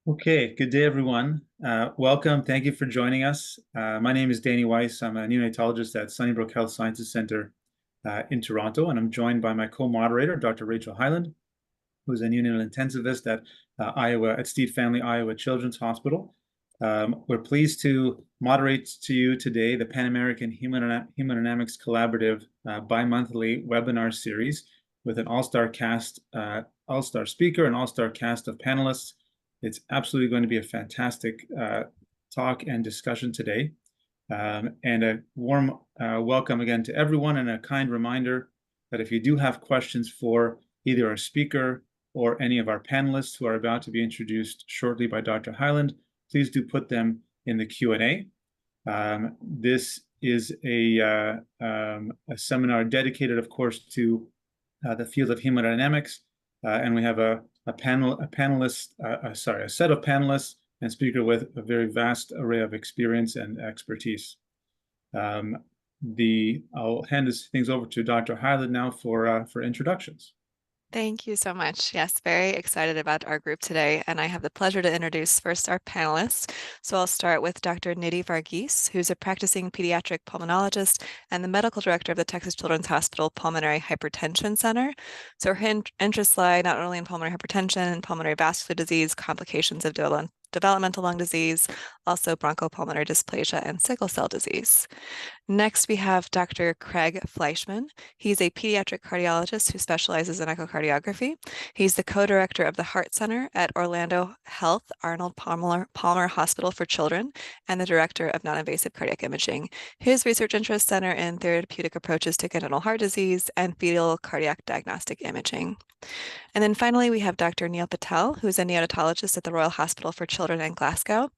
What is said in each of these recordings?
Okay, good day, everyone. Welcome. Thank you for joining us. My name is Dany Weisz. I'm a neonatologist at Sunnybrook Health Sciences Center in Toronto, and I'm joined by my co-moderator, Dr. Rachael Hyland, who's a neonatal intensivist at Steed Family Iowa Children's Hospital. We're pleased to moderate to you today the Pan American Hemodynamics Collaborative bi-monthly webinar series with an all-star cast, all-star speaker, and all-star cast of panelists. It's absolutely going to be a fantastic talk and discussion today. And a warm welcome again to everyone, and a kind reminder that if you do have questions for either our speaker or any of our panelists who are about to be introduced shortly by Dr. Hyland, please do put them in the Q&A. This is a seminar dedicated, of course, to the field of hemodynamics, and we have a set of panelists and speaker with a very vast array of experience and expertise. I'll hand things over to Dr. Hyland now for introductions. Thank you so much. Yes, very excited about our group today, and I have the pleasure to introduce first our panelists. So I'll start with Dr. Nidhy Varghese, who's a practicing pediatric pulmonologist and the medical director of the Texas Children's Hospital Pulmonary Hypertension Center. So her interests lie not only in pulmonary hypertension and pulmonary vascular disease, complications of developmental lung disease, also bronchopulmonary dysplasia and sickle cell disease. Next, we have Dr. Craig Fleishman. He's a pediatric cardiologist who specializes in echocardiography. He's the co-director of the Heart Center at Orlando Health Arnold Palmer Hospital for Children and the director of non-invasive cardiac imaging. His research interests center in therapeutic approaches to congenital heart disease and fetal cardiac diagnostic imaging. And then finally, we have Dr. Neil Patel, who is a neonatologist at the Royal Hospital for Children in Glasgow.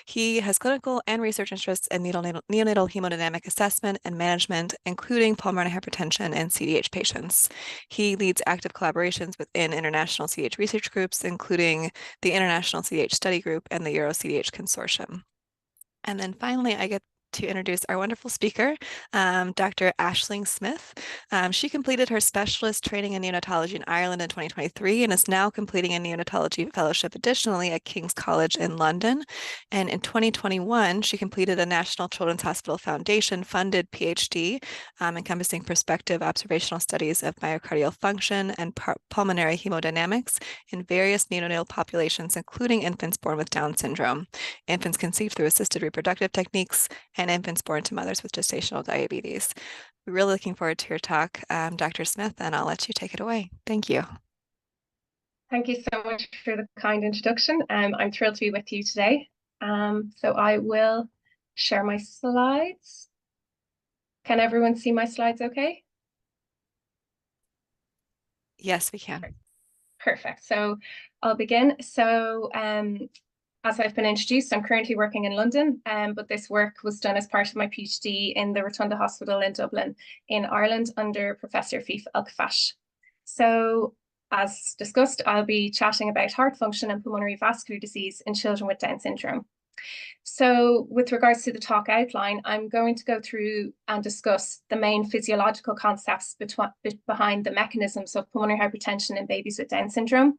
He has clinical and research interests in neonatal hemodynamic assessment and management, including pulmonary hypertension and CDH patients. He leads active collaborations within international CDH research groups, including the International CDH Study Group and the Euro CDH Consortium. And then finally, I get to introduce our wonderful speaker, Dr. Aisling Smith. She completed her specialist training in neonatology in Ireland in 2023 and is now completing a neonatology fellowship additionally at King's College in London. And in 2021, she completed a National Children's Hospital Foundation funded PhD encompassing prospective observational studies of myocardial function and pulmonary hemodynamics in various neonatal populations, including infants born with Down syndrome, infants conceived through assisted reproductive techniques, and infants born to mothers with gestational diabetes. We're really looking forward to your talk, Dr. Smith, and I'll let you take it away. Thank you. Thank you so much for the kind introduction. I'm thrilled to be with you today. So I will share my slides. Can everyone see my slides okay? Yes, we can. Perfect. So I'll begin. So as I've been introduced, I'm currently working in London, but this work was done as part of my PhD in the Rotunda Hospital in Dublin in Ireland under Professor Fief Elkafash. So as discussed, I'll be chatting about heart function and pulmonary vascular disease in children with Down syndrome. So with regards to the talk outline, I'm going to go through and discuss the main physiological concepts behind the mechanisms of pulmonary hypertension in babies with Down syndrome,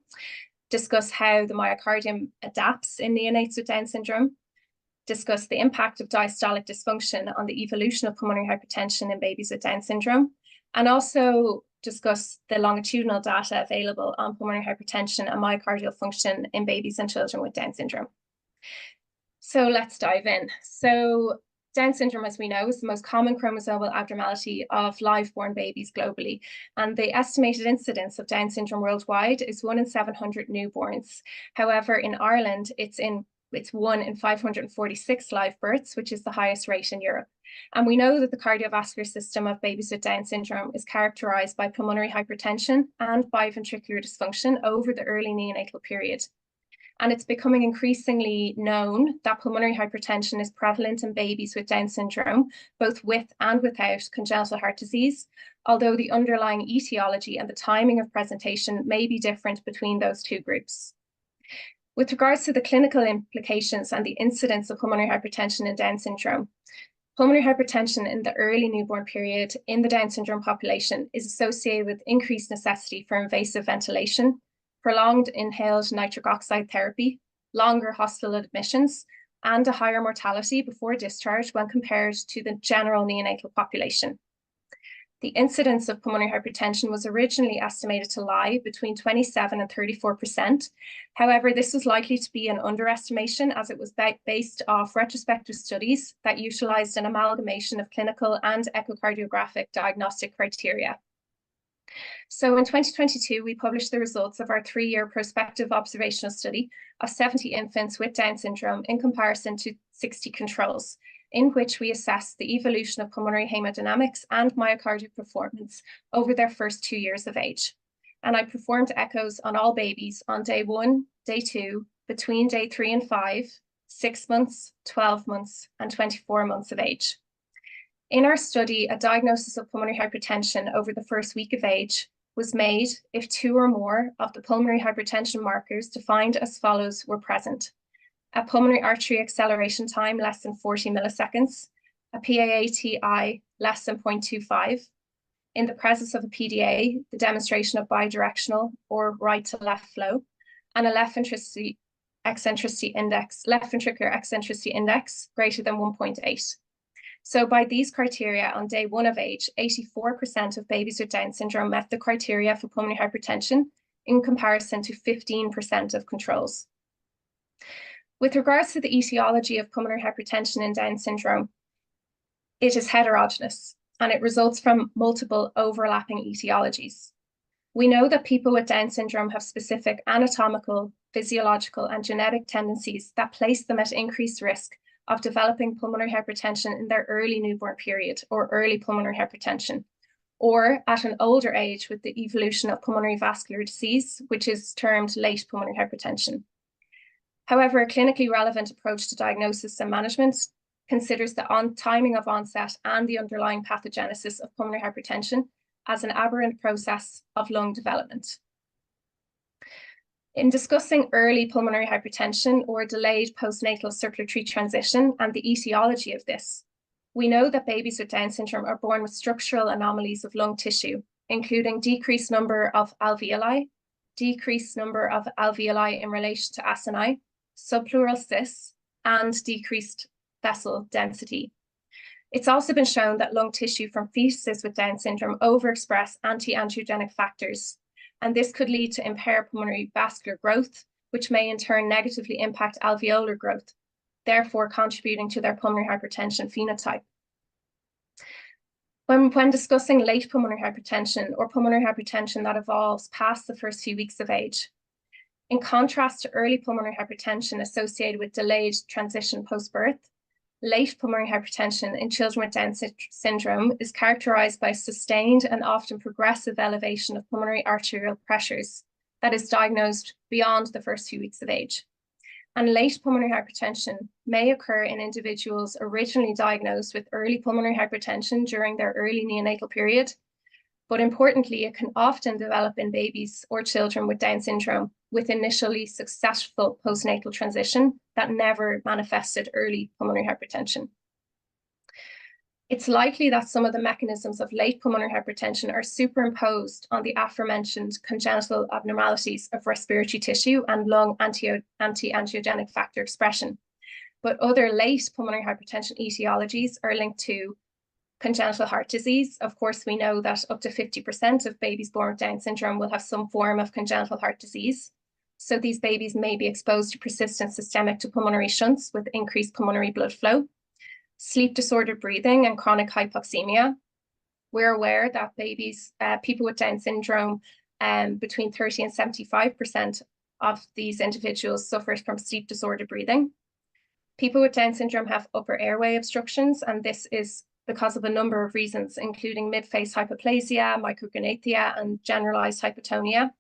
discuss how the myocardium adapts in neonates with Down syndrome, discuss the impact of diastolic dysfunction on the evolution of pulmonary hypertension in babies with Down syndrome, and also discuss the longitudinal data available on pulmonary hypertension and myocardial function in babies and children with Down syndrome. So let's dive in. So Down syndrome, as we know, is the most common chromosomal abnormality of live-born babies globally. And the estimated incidence of Down syndrome worldwide is 1 in 700 newborns. However, in Ireland, it's 1 in 546 live births, which is the highest rate in Europe. And we know that the cardiovascular system of babies with Down syndrome is characterized by pulmonary hypertension and biventricular dysfunction over the early neonatal period. And it's becoming increasingly known that pulmonary hypertension is prevalent in babies with Down syndrome, both with and without congenital heart disease, although the underlying etiology and the timing of presentation may be different between those two groups. With regards to the clinical implications and the incidence of pulmonary hypertension in Down syndrome, pulmonary hypertension in the early newborn period in the Down syndrome population is associated with increased necessity for invasive ventilation, prolonged inhaled nitric oxide therapy, longer hospital admissions, and a higher mortality before discharge when compared to the general neonatal population. The incidence of pulmonary hypertension was originally estimated to lie between 27 and 34%. However, this was likely to be an underestimation as it was based off retrospective studies that utilized an amalgamation of clinical and echocardiographic diagnostic criteria. So in 2022, we published the results of our 3-year prospective observational study of 70 infants with Down syndrome in comparison to 60 controls, in which we assessed the evolution of pulmonary hemodynamics and myocardial performance over their first 2 years of age. And I performed echoes on all babies on day 1, day 2, between day 3 and 5, 6 months, 12 months, and 24 months of age. In our study, a diagnosis of pulmonary hypertension over the first week of age was made if 2 or more of the pulmonary hypertension markers defined as follows were present: a pulmonary artery acceleration time less than 40 milliseconds, a PAATI less than 0.25, in the presence of a PDA, the demonstration of bidirectional or right to left flow, and a left ventricular eccentricity index greater than 1.8. So by these criteria on day 1 of age, 84% of babies with Down syndrome met the criteria for pulmonary hypertension in comparison to 15% of controls. With regards to the etiology of pulmonary hypertension in Down syndrome, it is heterogeneous and it results from multiple overlapping etiologies. We know that people with Down syndrome have specific anatomical, physiological, and genetic tendencies that place them at increased risk of developing pulmonary hypertension in their early newborn period or early pulmonary hypertension, or at an older age with the evolution of pulmonary vascular disease, which is termed late pulmonary hypertension. However, a clinically relevant approach to diagnosis and management considers the timing of onset and the underlying pathogenesis of pulmonary hypertension as an aberrant process of lung development. In discussing early pulmonary hypertension or delayed postnatal circulatory transition and the etiology of this, we know that babies with Down syndrome are born with structural anomalies of lung tissue, including decreased number of alveoli, decreased number of alveoli in relation to acini, subpleural cysts, and decreased vessel density. It's also been shown that lung tissue from fetuses with Down syndrome overexpress anti-angiogenic factors, and this could lead to impaired pulmonary vascular growth, which may in turn negatively impact alveolar growth, therefore contributing to their pulmonary hypertension phenotype. When discussing late pulmonary hypertension or pulmonary hypertension that evolves past the first few weeks of age, in contrast to early pulmonary hypertension associated with delayed transition post-birth, late pulmonary hypertension in children with Down syndrome is characterized by sustained and often progressive elevation of pulmonary arterial pressures that is diagnosed beyond the first few weeks of age. And late pulmonary hypertension may occur in individuals originally diagnosed with early pulmonary hypertension during their early neonatal period, but importantly, it can often develop in babies or children with Down syndrome with initially successful postnatal transition that never manifested early pulmonary hypertension. It's likely that some of the mechanisms of late pulmonary hypertension are superimposed on the aforementioned congenital abnormalities of respiratory tissue and lung anti-angiogenic factor expression. But other late pulmonary hypertension etiologies are linked to congenital heart disease. Of course, we know that up to 50% of babies born with Down syndrome will have some form of congenital heart disease. So these babies may be exposed to persistent systemic to pulmonary shunts with increased pulmonary blood flow. Sleep disordered breathing and chronic hypoxemia. We're aware that people with Down syndrome, between 30 and 75% of these individuals suffer from sleep disordered breathing. People with Down syndrome have upper airway obstructions, and this is because of a number of reasons, including mid-face hypoplasia, micrognathia, and generalized hypotonia.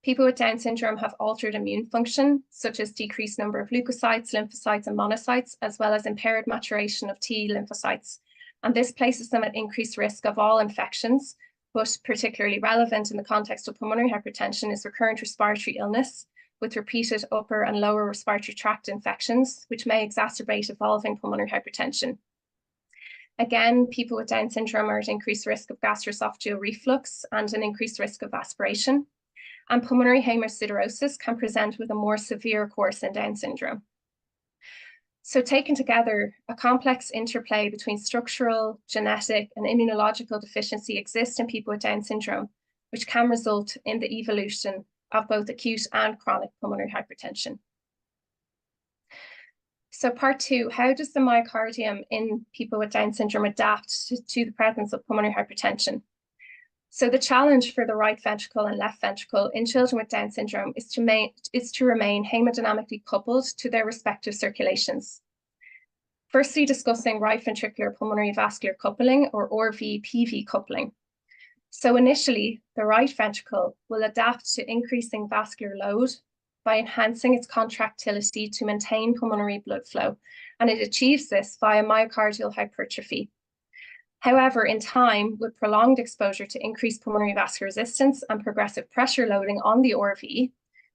People with Down syndrome have altered immune function, such as decreased number of leukocytes, lymphocytes, and monocytes, as well as impaired maturation of T lymphocytes. And this places them at increased risk of all infections, but particularly relevant in the context of pulmonary hypertension is recurrent respiratory illness with repeated upper and lower respiratory tract infections, which may exacerbate evolving pulmonary hypertension. Again, people with Down syndrome are at increased risk of gastroesophageal reflux and an increased risk of aspiration. And pulmonary hemosiderosis can present with a more severe course in Down syndrome. So taken together, a complex interplay between structural, genetic, and immunological deficiency exists in people with Down syndrome, which can result in the evolution of both acute and chronic pulmonary hypertension. So part 2, how does the myocardium in people with Down syndrome adapt to the presence of pulmonary hypertension? So the challenge for the right ventricle and left ventricle in children with Down syndrome is to remain hemodynamically coupled to their respective circulations. Firstly, discussing right ventricular pulmonary vascular coupling, or RV-PV coupling. So initially, the right ventricle will adapt to increasing vascular load by enhancing its contractility to maintain pulmonary blood flow, and it achieves this via myocardial hypertrophy. However, in time, with prolonged exposure to increased pulmonary vascular resistance and progressive pressure loading on the RV,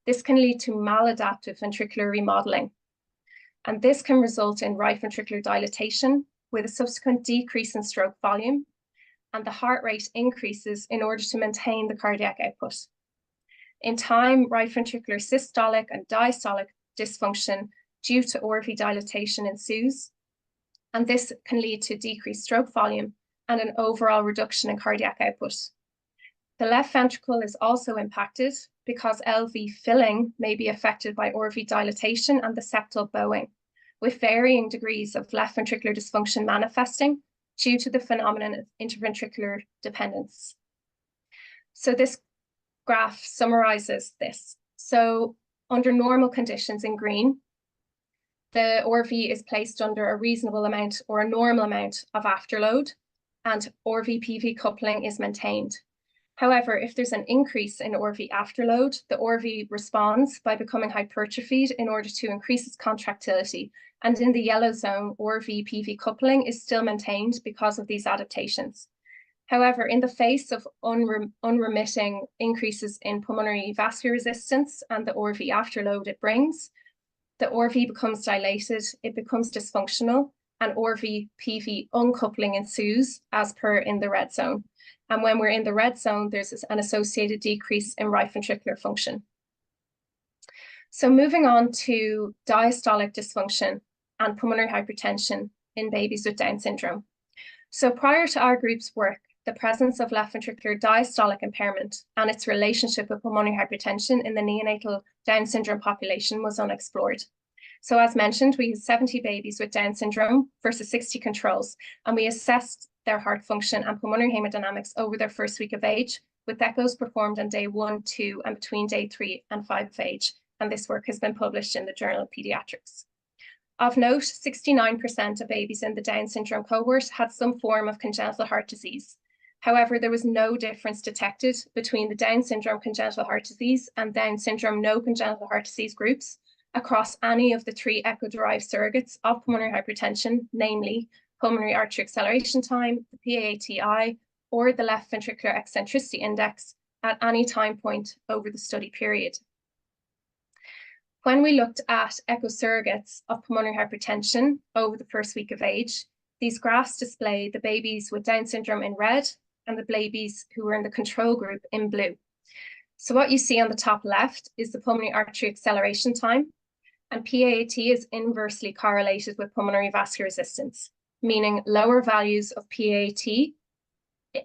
this can lead to maladaptive ventricular remodeling. And this can result in right ventricular dilatation with a subsequent decrease in stroke volume, and the heart rate increases in order to maintain the cardiac output. In time, right ventricular systolic and diastolic dysfunction due to RV dilatation ensues, and this can lead to decreased stroke volume and an overall reduction in cardiac output. The left ventricle is also impacted because LV filling may be affected by RV dilatation and the septal bowing, with varying degrees of left ventricular dysfunction manifesting due to the phenomenon of interventricular dependence. So this graph summarizes this. So under normal conditions in green, the RV is placed under a reasonable amount or a normal amount of afterload, and RV-PV coupling is maintained. However, if there's an increase in RV afterload, the RV responds by becoming hypertrophied in order to increase its contractility. And in the yellow zone, RV-PV coupling is still maintained because of these adaptations. However, in the face of unremitting increases in pulmonary vascular resistance and the RV afterload it brings, the RV becomes dilated, it becomes dysfunctional, and RV-PV uncoupling ensues as per in the red zone. And when we're in the red zone, there's an associated decrease in right ventricular function. So moving on to diastolic dysfunction and pulmonary hypertension in babies with Down syndrome. So prior to our group's work, the presence of left ventricular diastolic impairment and its relationship with pulmonary hypertension in the neonatal Down syndrome population was unexplored. So as mentioned, we had 70 babies with Down syndrome versus 60 controls, and we assessed their heart function and pulmonary hemodynamics over their first week of age, with echoes performed on day 1, 2, and between day 3 and 5 of age. And this work has been published in the Journal of Pediatrics. Of note, 69% of babies in the Down syndrome cohort had some form of congenital heart disease. However, there was no difference detected between the Down syndrome congenital heart disease and Down syndrome no congenital heart disease groups across any of the 3 echo-derived surrogates of pulmonary hypertension, namely pulmonary artery acceleration time, the PAATI, or the left ventricular eccentricity index at any time point over the study period. When we looked at echo surrogates of pulmonary hypertension over the first week of age, these graphs display the babies with Down syndrome in red and the babies who were in the control group in blue. So what you see on the top left is the pulmonary artery acceleration time, and PAAT is inversely correlated with pulmonary vascular resistance, meaning lower values of PAAT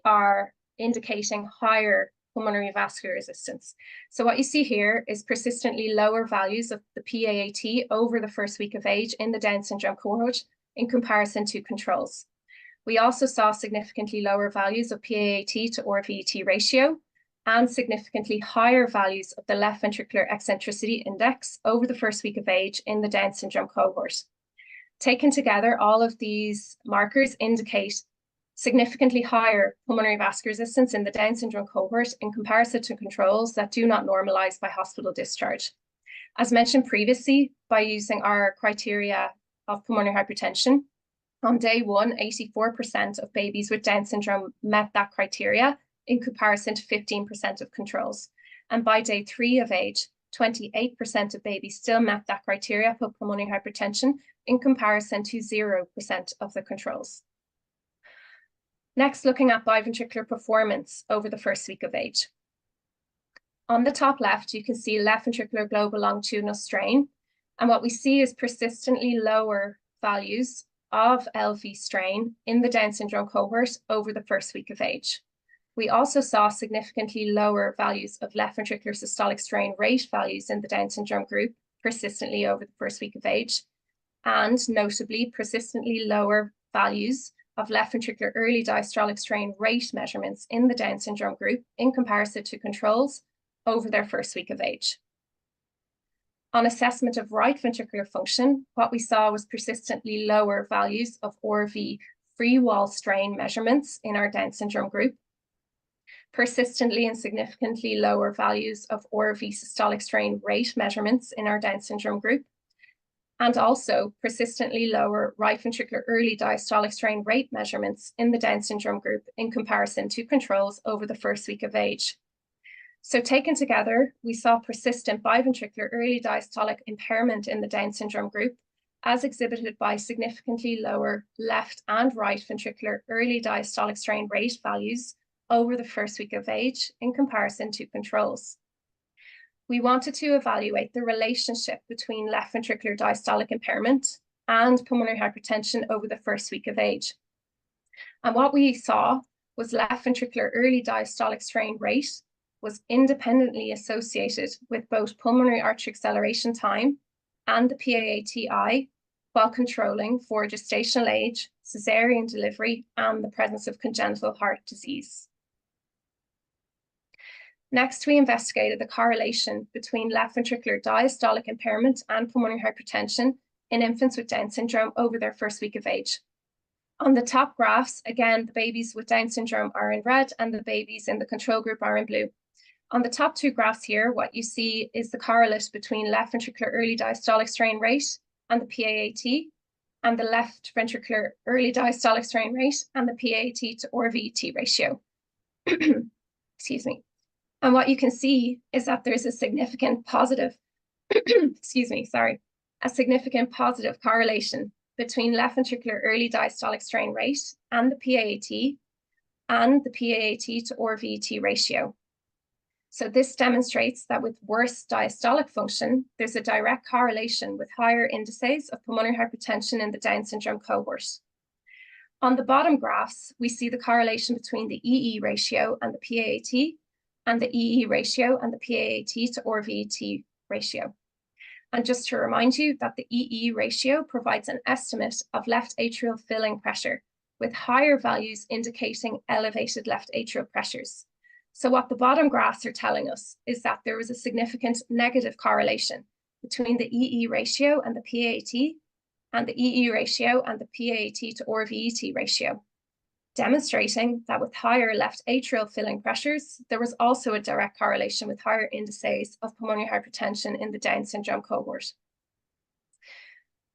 are indicating higher pulmonary vascular resistance. So what you see here is persistently lower values of the PAAT over the first week of age in the Down syndrome cohort in comparison to controls. We also saw significantly lower values of PAAT to RVET ratio and significantly higher values of the left ventricular eccentricity index over the first week of age in the Down syndrome cohort. Taken together, all of these markers indicate significantly higher pulmonary vascular resistance in the Down syndrome cohort in comparison to controls that do not normalize by hospital discharge. As mentioned previously, by using our criteria of pulmonary hypertension, on day 1, 84% of babies with Down syndrome met that criteria in comparison to 15% of controls. And by day 3 of age, 28% of babies still met that criteria for pulmonary hypertension in comparison to 0% of the controls. Next, looking at biventricular performance over the first week of age. On the top left, you can see left ventricular global longitudinal strain. And what we see is persistently lower values of LV strain in the Down syndrome cohort over the first week of age. We also saw significantly lower values of left ventricular systolic strain rate values in the Down syndrome group persistently over the first week of age, and notably persistently lower values of left ventricular early diastolic strain rate measurements in the Down syndrome group in comparison to controls over their first week of age. On assessment of right ventricular function, what we saw was persistently lower values of ORV free wall strain measurements in our Down syndrome group, persistently and significantly lower values of ORV systolic strain rate measurements in our Down syndrome group, and also persistently lower right ventricular early diastolic strain rate measurements in the Down syndrome group in comparison to controls over the first week of age. So taken together, we saw persistent biventricular early diastolic impairment in the Down syndrome group, as exhibited by significantly lower left and right ventricular early diastolic strain rate values over the first week of age in comparison to controls. We wanted to evaluate the relationship between left ventricular diastolic impairment and pulmonary hypertension over the first week of age. And what we saw was left ventricular early diastolic strain rate was independently associated with both pulmonary artery acceleration time and the PAATI while controlling for gestational age, cesarean delivery, and the presence of congenital heart disease. Next, we investigated the correlation between left ventricular diastolic impairment and pulmonary hypertension in infants with Down syndrome over their first week of age. On the top graphs, again, the babies with Down syndrome are in red and the babies in the control group are in blue. On the top two graphs here, what you see is the correlate between left ventricular early diastolic strain rate and the PAAT, and the left ventricular early diastolic strain rate and the PAAT to ORVT ratio. Excuse me. And what you can see is that there's a significant positive, a significant positive correlation between left ventricular early diastolic strain rate and the PAAT to ORVT ratio. So this demonstrates that with worse diastolic function, there's a direct correlation with higher indices of pulmonary hypertension in the Down syndrome cohort. On the bottom graphs, we see the correlation between the EE ratio and the PAAT, and the EE ratio and the PAAT to ORVT ratio. And just to remind you that the EE ratio provides an estimate of left atrial filling pressure, with higher values indicating elevated left atrial pressures. So what the bottom graphs are telling us is that there was a significant negative correlation between the EE ratio and the PAAT, and the EE ratio and the PAAT to ORVT ratio, demonstrating that with higher left atrial filling pressures, there was also a direct correlation with higher indices of pulmonary hypertension in the Down syndrome cohort.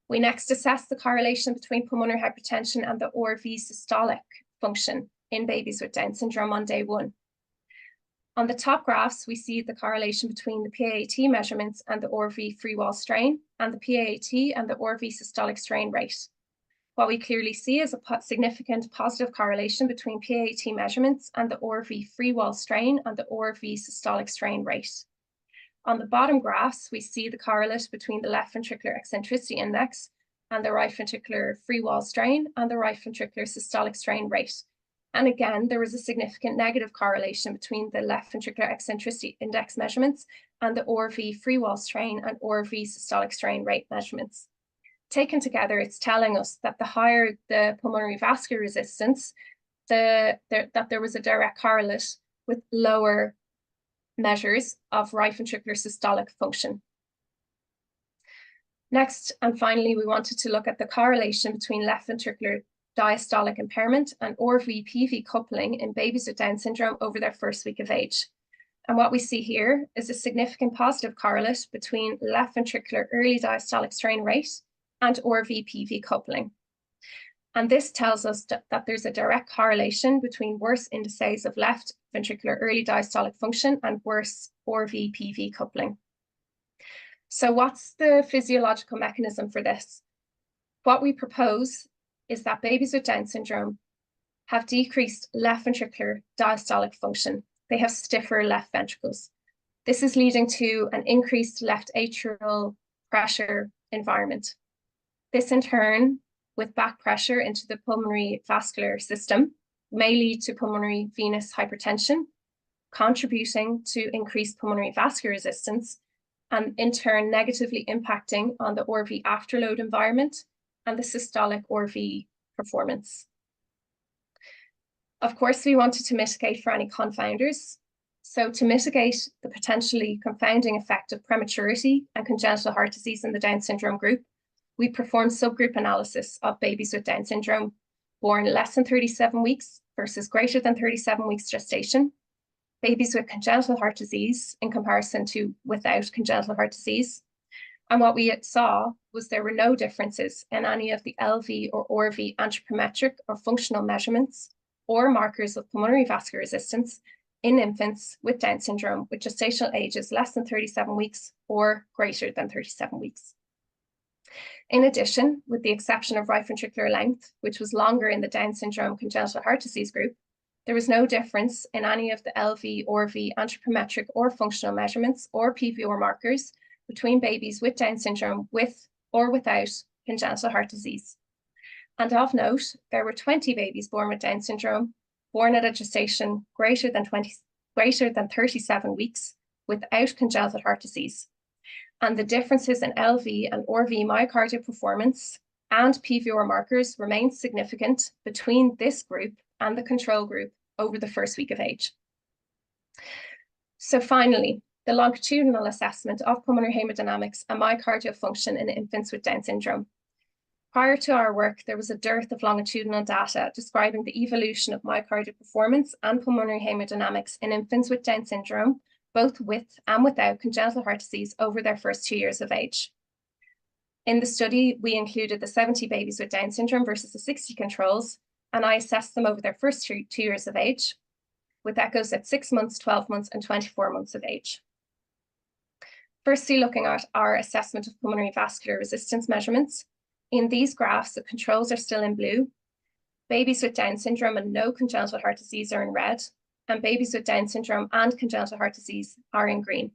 We next assessed the correlation between pulmonary hypertension and the ORV systolic function in babies with Down syndrome on day 1. On the top graphs, we see the correlation between the PAAT measurements and the ORV free wall strain, and the PAAT and the ORV systolic strain rate. What we clearly see is a significant positive correlation between PAAT measurements and the ORV free wall strain and the ORV systolic strain rate. On the bottom graphs, we see the correlate between the left ventricular eccentricity index and the right ventricular free wall strain and the right ventricular systolic strain rate. And again, there was a significant negative correlation between the left ventricular eccentricity index measurements and the ORV free wall strain and ORV systolic strain rate measurements. Taken together, it's telling us that the higher the pulmonary vascular resistance, that there was a direct correlate with lower measures of right ventricular systolic function. Next, and finally, we wanted to look at the correlation between left ventricular diastolic impairment and ORV-PV coupling in babies with Down syndrome over their first week of age. And what we see here is a significant positive correlate between left ventricular early diastolic strain rate and ORV-PV coupling. And this tells us that there's a direct correlation between worse indices of left ventricular early diastolic function and worse ORV-PV coupling. So what's the physiological mechanism for this? What we propose is that babies with Down syndrome have decreased left ventricular diastolic function. They have stiffer left ventricles. This is leading to an increased left atrial pressure environment. This in turn, with back pressure into the pulmonary vascular system, may lead to pulmonary venous hypertension, contributing to increased pulmonary vascular resistance, and in turn negatively impacting on the RV afterload environment and the systolic RV performance. Of course, we wanted to mitigate for any confounders. So to mitigate the potentially confounding effect of prematurity and congenital heart disease in the Down syndrome group, we performed subgroup analysis of babies with Down syndrome born less than 37 weeks versus greater than 37 weeks gestation, babies with congenital heart disease in comparison to without congenital heart disease. And what we saw was there were no differences in any of the LV or RV anthropometric or functional measurements or markers of pulmonary vascular resistance in infants with Down syndrome with gestational ages less than 37 weeks or greater than 37 weeks. In addition, with the exception of right ventricular length, which was longer in the Down syndrome congenital heart disease group, there was no difference in any of the LV, RV, anthropometric or functional measurements or PVR markers between babies with Down syndrome with or without congenital heart disease. And of note, there were 20 babies born with Down syndrome born at a gestation greater than 37 weeks without congenital heart disease. And the differences in LV and RV myocardial performance and PVR markers remained significant between this group and the control group over the first week of age. So finally, the longitudinal assessment of pulmonary hemodynamics and myocardial function in infants with Down syndrome. Prior to our work, there was a dearth of longitudinal data describing the evolution of myocardial performance and pulmonary hemodynamics in infants with Down syndrome, both with and without congenital heart disease over their first 2 years of age. In the study, we included the 70 babies with Down syndrome versus the 60 controls, and I assessed them over their first 2 years of age, with echoes at 6 months, 12 months, and 24 months of age. Firstly, looking at our assessment of pulmonary vascular resistance measurements. In these graphs, the controls are still in blue. Babies with Down syndrome and no congenital heart disease are in red, and babies with Down syndrome and congenital heart disease are in green.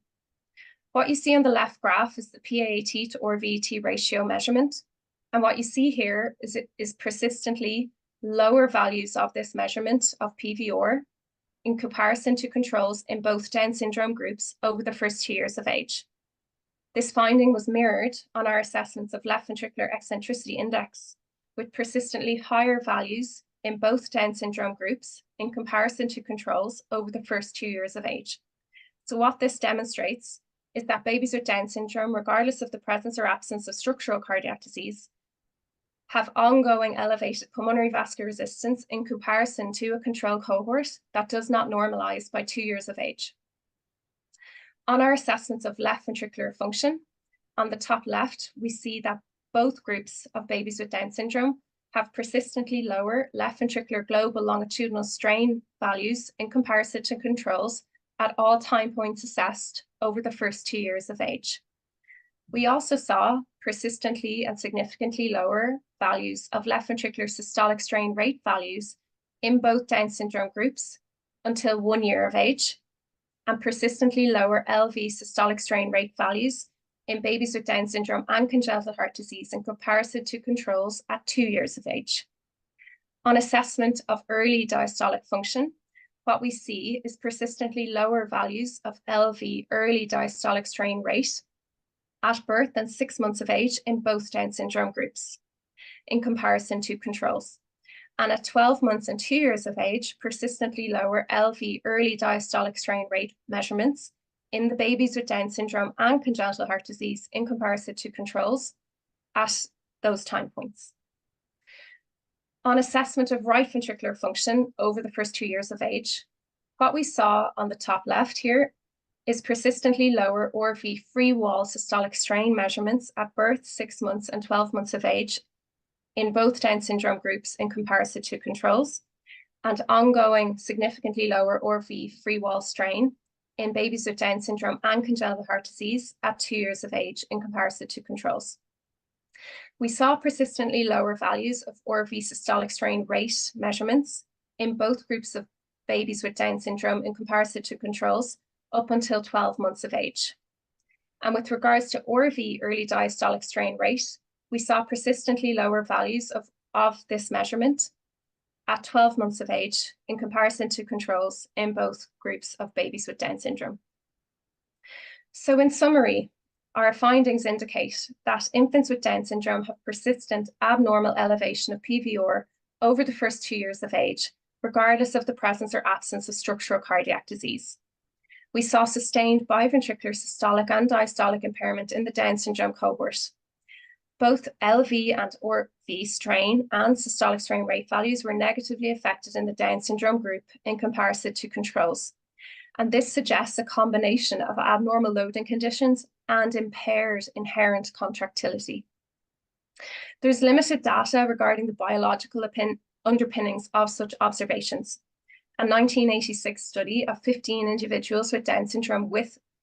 What you see on the left graph is the PAAT to RVET ratio measurement. And what you see here is persistently lower values of this measurement of PVR in comparison to controls in both Down syndrome groups over the first 2 years of age. This finding was mirrored on our assessments of left ventricular eccentricity index, with persistently higher values in both Down syndrome groups in comparison to controls over the first 2 years of age. So what this demonstrates is that babies with Down syndrome, regardless of the presence or absence of structural cardiac disease, have ongoing elevated pulmonary vascular resistance in comparison to a control cohort that does not normalize by 2 years of age. On our assessments of left ventricular function, on the top left, we see that both groups of babies with Down syndrome have persistently lower left ventricular global longitudinal strain values in comparison to controls at all time points assessed over the first 2 years of age. We also saw persistently and significantly lower values of left ventricular systolic strain rate values in both Down syndrome groups until 1 year of age, and persistently lower LV systolic strain rate values in babies with Down syndrome and congenital heart disease in comparison to controls at 2 years of age. On assessment of early diastolic function, what we see is persistently lower values of LV early diastolic strain rate at birth and 6 months of age in both Down syndrome groups in comparison to controls. And at 12 months and 2 years of age, persistently lower LV early diastolic strain rate measurements in the babies with Down syndrome and congenital heart disease in comparison to controls at those time points. On assessment of right ventricular function over the first 2 years of age, what we saw on the top left here is persistently lower RV free wall systolic strain measurements at birth, 6 months, and 12 months of age in both Down syndrome groups in comparison to controls, and ongoing significantly lower RV free wall strain in babies with Down syndrome and congenital heart disease at 2 years of age in comparison to controls. We saw persistently lower values of RV systolic strain rate measurements in both groups of babies with Down syndrome in comparison to controls up until 12 months of age. And with regards to RV early diastolic strain rate, we saw persistently lower values of this measurement at 12 months of age in comparison to controls in both groups of babies with Down syndrome. So in summary, our findings indicate that infants with Down syndrome have persistent abnormal elevation of PVR over the first 2 years of age, regardless of the presence or absence of structural cardiac disease. We saw sustained biventricular systolic and diastolic impairment in the Down syndrome cohort. Both LV and RV strain and systolic strain rate values were negatively affected in the Down syndrome group in comparison to controls. And this suggests a combination of abnormal loading conditions and impaired inherent contractility. There's limited data regarding the biological underpinnings of such observations. A 1986 study of 15 individuals with Down syndrome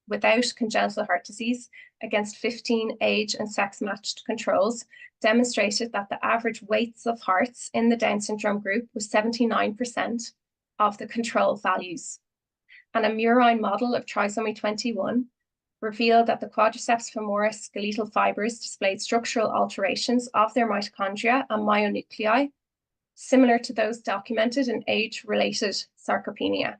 without congenital heart disease against 15 age and sex-matched controls demonstrated that the average weights of hearts in the Down syndrome group was 79% of the control values. And a murine model of trisomy 21 revealed that the quadriceps femoris skeletal fibers displayed structural alterations of their mitochondria and myonuclei, similar to those documented in age-related sarcopenia.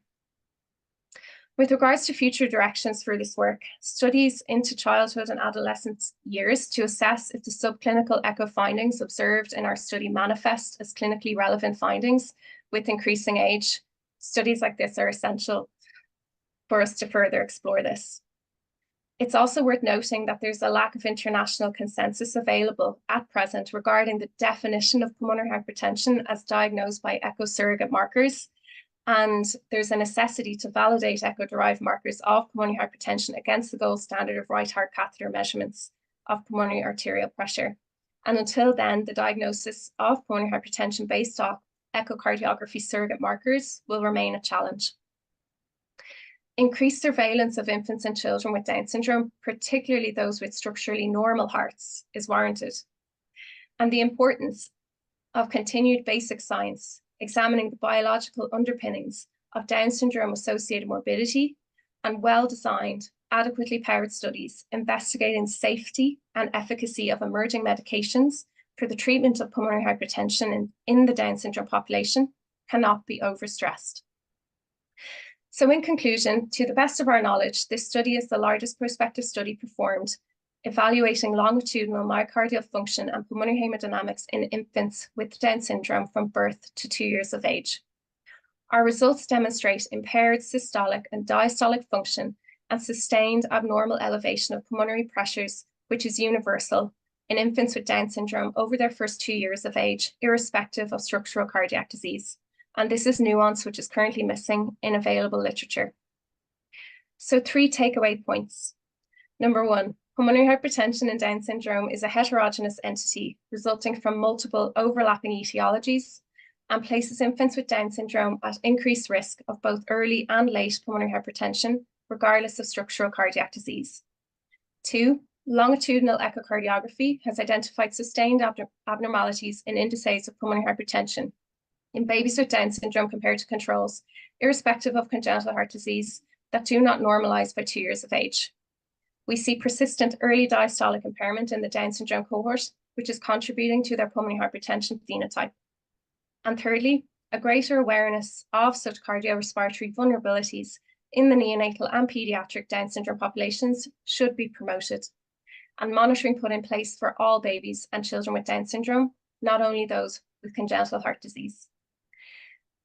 With regards to future directions for this work, studies into childhood and adolescent years to assess if the subclinical echo findings observed in our study manifest as clinically relevant findings with increasing age. Studies like this are essential for us to further explore this. It's also worth noting that there's a lack of international consensus available at present regarding the definition of pulmonary hypertension as diagnosed by echo surrogate markers. And there's a necessity to validate echo-derived markers of pulmonary hypertension against the gold standard of right heart catheter measurements of pulmonary arterial pressure. And until then, the diagnosis of pulmonary hypertension based off echocardiography surrogate markers will remain a challenge. Increased surveillance of infants and children with Down syndrome, particularly those with structurally normal hearts, is warranted. And the importance of continued basic science, examining the biological underpinnings of Down syndrome associated morbidity, and well-designed, adequately powered studies investigating safety and efficacy of emerging medications for the treatment of pulmonary hypertension in the Down syndrome population cannot be overstressed. So in conclusion, to the best of our knowledge, this study is the largest prospective study performed evaluating longitudinal myocardial function and pulmonary hemodynamics in infants with Down syndrome from birth to 2 years of age. Our results demonstrate impaired systolic and diastolic function and sustained abnormal elevation of pulmonary pressures, which is universal in infants with Down syndrome over their first 2 years of age, irrespective of structural cardiac disease. And this is nuance which is currently missing in available literature. So 3 takeaway points. Number 1, pulmonary hypertension in Down syndrome is a heterogeneous entity resulting from multiple overlapping etiologies and places infants with Down syndrome at increased risk of both early and late pulmonary hypertension, regardless of structural cardiac disease. 2, longitudinal echocardiography has identified sustained abnormalities in indices of pulmonary hypertension in babies with Down syndrome compared to controls, irrespective of congenital heart disease, that do not normalize by 2 years of age. We see persistent early diastolic impairment in the Down syndrome cohort, which is contributing to their pulmonary hypertension phenotype. And thirdly, a greater awareness of such cardiorespiratory vulnerabilities in the neonatal and pediatric Down syndrome populations should be promoted, and monitoring put in place for all babies and children with Down syndrome, not only those with congenital heart disease.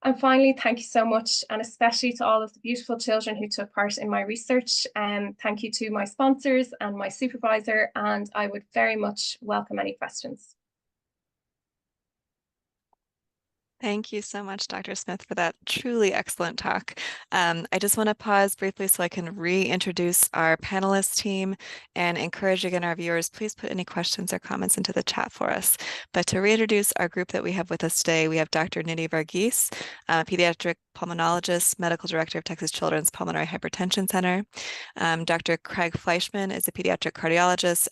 And finally, thank you so much, and especially to all of the beautiful children who took part in my research. Thank you to my sponsors and my supervisor, and I would very much welcome any questions. Thank you so much, Dr. Smith, for that truly excellent talk. I just want to pause briefly so I can reintroduce our panelist team and encourage again our viewers, please put any questions or comments into the chat for us. But to reintroduce our group that we have with us today, we have Dr. Nidhy Varghese, pediatric pulmonologist, medical director of Texas Children's Pulmonary Hypertension Center. Dr. Craig Fleishman is a pediatric cardiologist,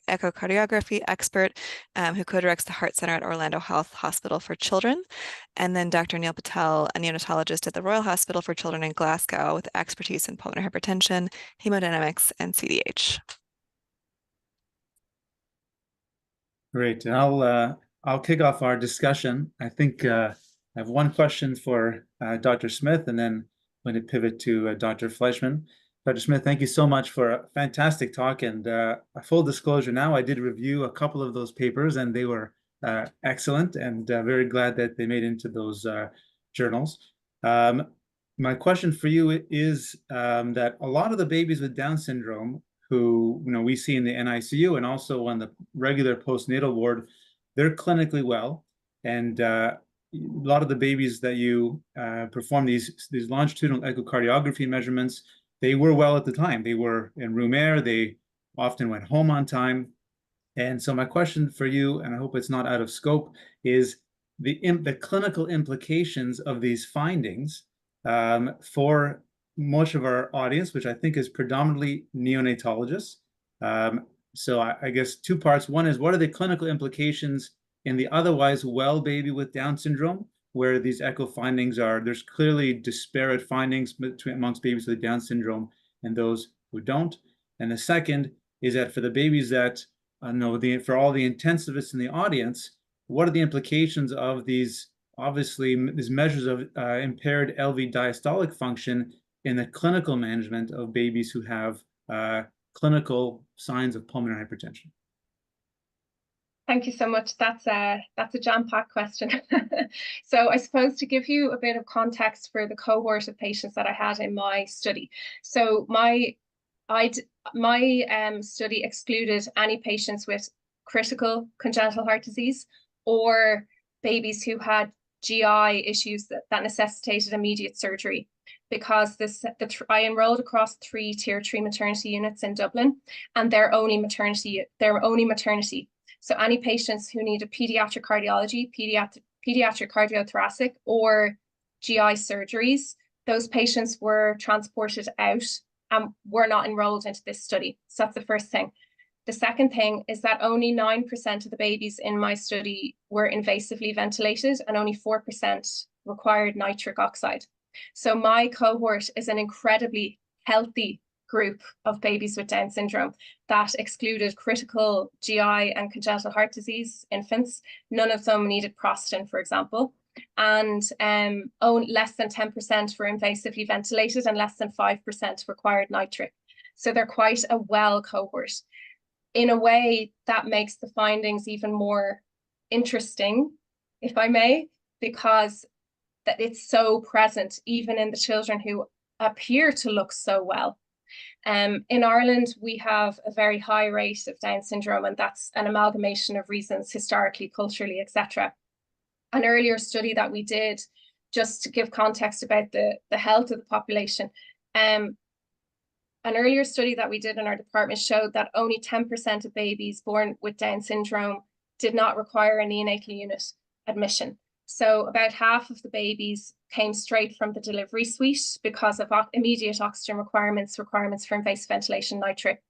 echocardiography expert who co-directs the Heart Center at Orlando Health Hospital for Children. And then Dr. Neil Patel, a neonatologist at the Royal Hospital for Children in Glasgow with expertise in pulmonary hypertension, hemodynamics, and CDH. Great. I'll kick off our discussion. I think I have one question for Dr. Smith, and then I'm going to pivot to Dr. Fleishman. Dr. Smith, thank you so much for a fantastic talk. And a full disclosure now, I did review a couple of those papers, and they were excellent, and very glad that they made into those journals. My question for you is that a lot of the babies with Down syndrome who we see in the NICU and also on the regular postnatal ward, they're clinically well, and a lot of the babies that you perform these longitudinal echocardiography measurements, they were well at the time. They were in room air. They often went home on time. And so my question for you, and I hope it's not out of scope, is the clinical implications of these findings for most of our audience, which I think is predominantly neonatologists. So I guess two parts. One is, what are the clinical implications in the otherwise well baby with Down syndrome, where these echo findings there's clearly disparate findings amongst babies with Down syndrome and those who don't. And the second is that for the babies that for all the intensivists in the audience, what are the implications of these measures of impaired LV diastolic function in the clinical management of babies who have clinical signs of pulmonary hypertension? Thank you so much. That's a jam-packed question. So I suppose to give you a bit of context for the cohort of patients that I had in my study. So my study excluded any patients with critical congenital heart disease or babies who had GI issues that necessitated immediate surgery, because I enrolled across 3 tier 3 maternity units in Dublin, and they're only maternity. So any patients who needed pediatric cardiology, pediatric cardiothoracic, or GI surgeries, those patients were transported out and were not enrolled into this study. So that's the first thing. The second thing is that only 9% of the babies in my study were invasively ventilated, and only 4% required nitric oxide. So my cohort is an incredibly healthy group of babies with Down syndrome that excluded critical GI and congenital heart disease infants. None of them needed Prostin, for example. And less than 10% were invasively ventilated, and less than 5% required nitric. So they're quite a well cohort. In a way, that makes the findings even more interesting, if I may, because that it's so present even in the children who appear to look so well. In Ireland, we have a very high rate of Down syndrome, and that's an amalgamation of reasons, historically, culturally, etc. An earlier study that we did, just to give context about the health of the population, an earlier study that we did in our department showed that only 10% of babies born with Down syndrome did not require a neonatal unit admission. So about half of the babies came straight from the delivery suite because of immediate oxygen requirements for invasive ventilation, nitric,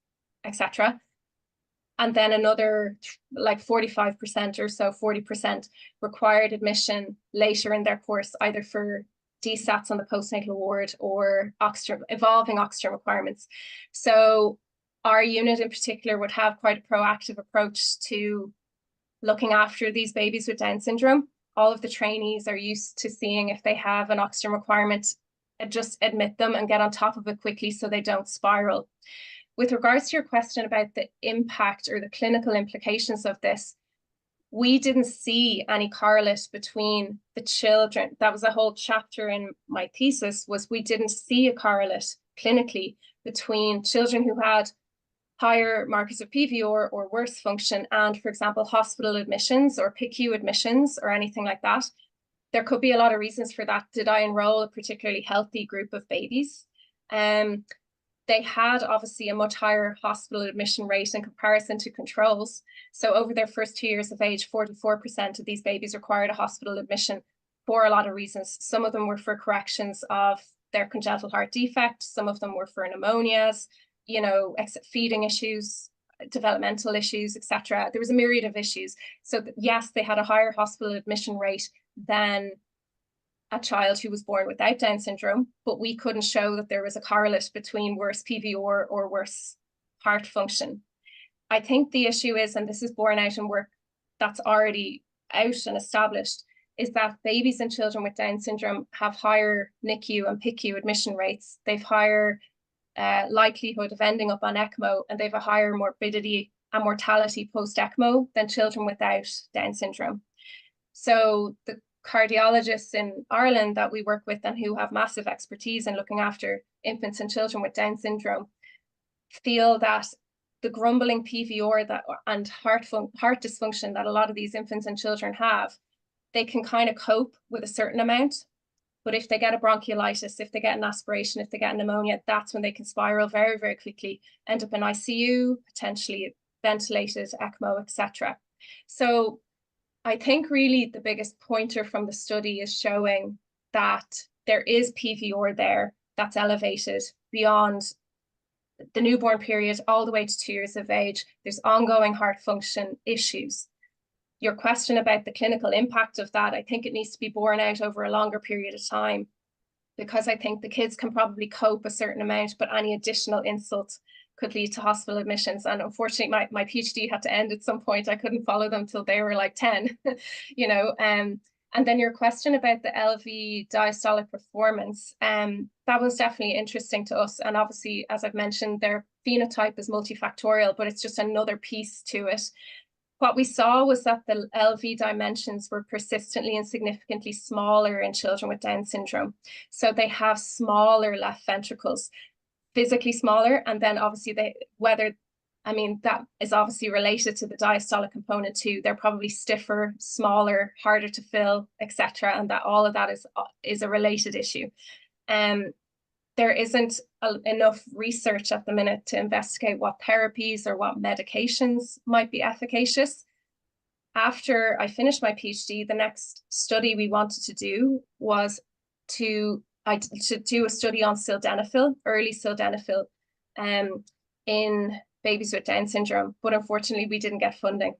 etc. And then another like 45% or so, 40% required admission later in their course, either for DSATs on the postnatal ward or evolving oxygen requirements. So our unit in particular would have quite a proactive approach to looking after these babies with Down syndrome. All of the trainees are used to seeing if they have an oxygen requirement, just admit them and get on top of it quickly so they don't spiral. With regards to your question about the impact or the clinical implications of this, we didn't see any correlate between the children. That was a whole chapter in my thesis, was we didn't see a correlate clinically between children who had higher markers of PVR or worse function and, for example, hospital admissions or PICU admissions or anything like that. There could be a lot of reasons for that. Did I enroll a particularly healthy group of babies? They had obviously a much higher hospital admission rate in comparison to controls. So over their first 2 years of age, 44% of these babies required a hospital admission for a lot of reasons. Some of them were for corrections of their congenital heart defect. Some of them were for pneumonias, feeding issues, developmental issues, etc. There was a myriad of issues. So yes, they had a higher hospital admission rate than a child who was born without Down syndrome, but we couldn't show that there was a correlate between worse PVR or worse heart function. I think the issue is, and this is borne out in work that's already out and established, is that babies and children with Down syndrome have higher NICU and PICU admission rates. They've higher likelihood of ending up on ECMO, and they've a higher morbidity and mortality post-ECMO than children without Down syndrome. So the cardiologists in Ireland that we work with and who have massive expertise in looking after infants and children with Down syndrome feel that the grumbling PVR and heart dysfunction that a lot of these infants and children have, they can kind of cope with a certain amount. But if they get a bronchiolitis, if they get an aspiration, if they get pneumonia, that's when they can spiral very, very quickly, end up in ICU, potentially ventilated, ECMO, etc. So I think really the biggest pointer from the study is showing that there is PVR there that's elevated beyond the newborn period all the way to 2 years of age. There's ongoing heart function issues. Your question about the clinical impact of that, I think it needs to be borne out over a longer period of time, because I think the kids can probably cope a certain amount, but any additional insult could lead to hospital admissions. And unfortunately, my PhD had to end at some point. I couldn't follow them till they were like 10, you know. And then your question about the LV diastolic performance, that was definitely interesting to us. And obviously, as I've mentioned, their phenotype is multifactorial, but it's just another piece to it. What we saw was that the LV dimensions were persistently and significantly smaller in children with Down syndrome. So they have smaller left ventricles, physically smaller, and then obviously that is obviously related to the diastolic component too. They're probably stiffer, smaller, harder to fill, etc. And that all of that is a related issue. There isn't enough research at the minute to investigate what therapies or what medications might be efficacious. After I finished my PhD, the next study we wanted to do was to do a study on sildenafil, early sildenafil, in babies with Down syndrome, but unfortunately we didn't get funding.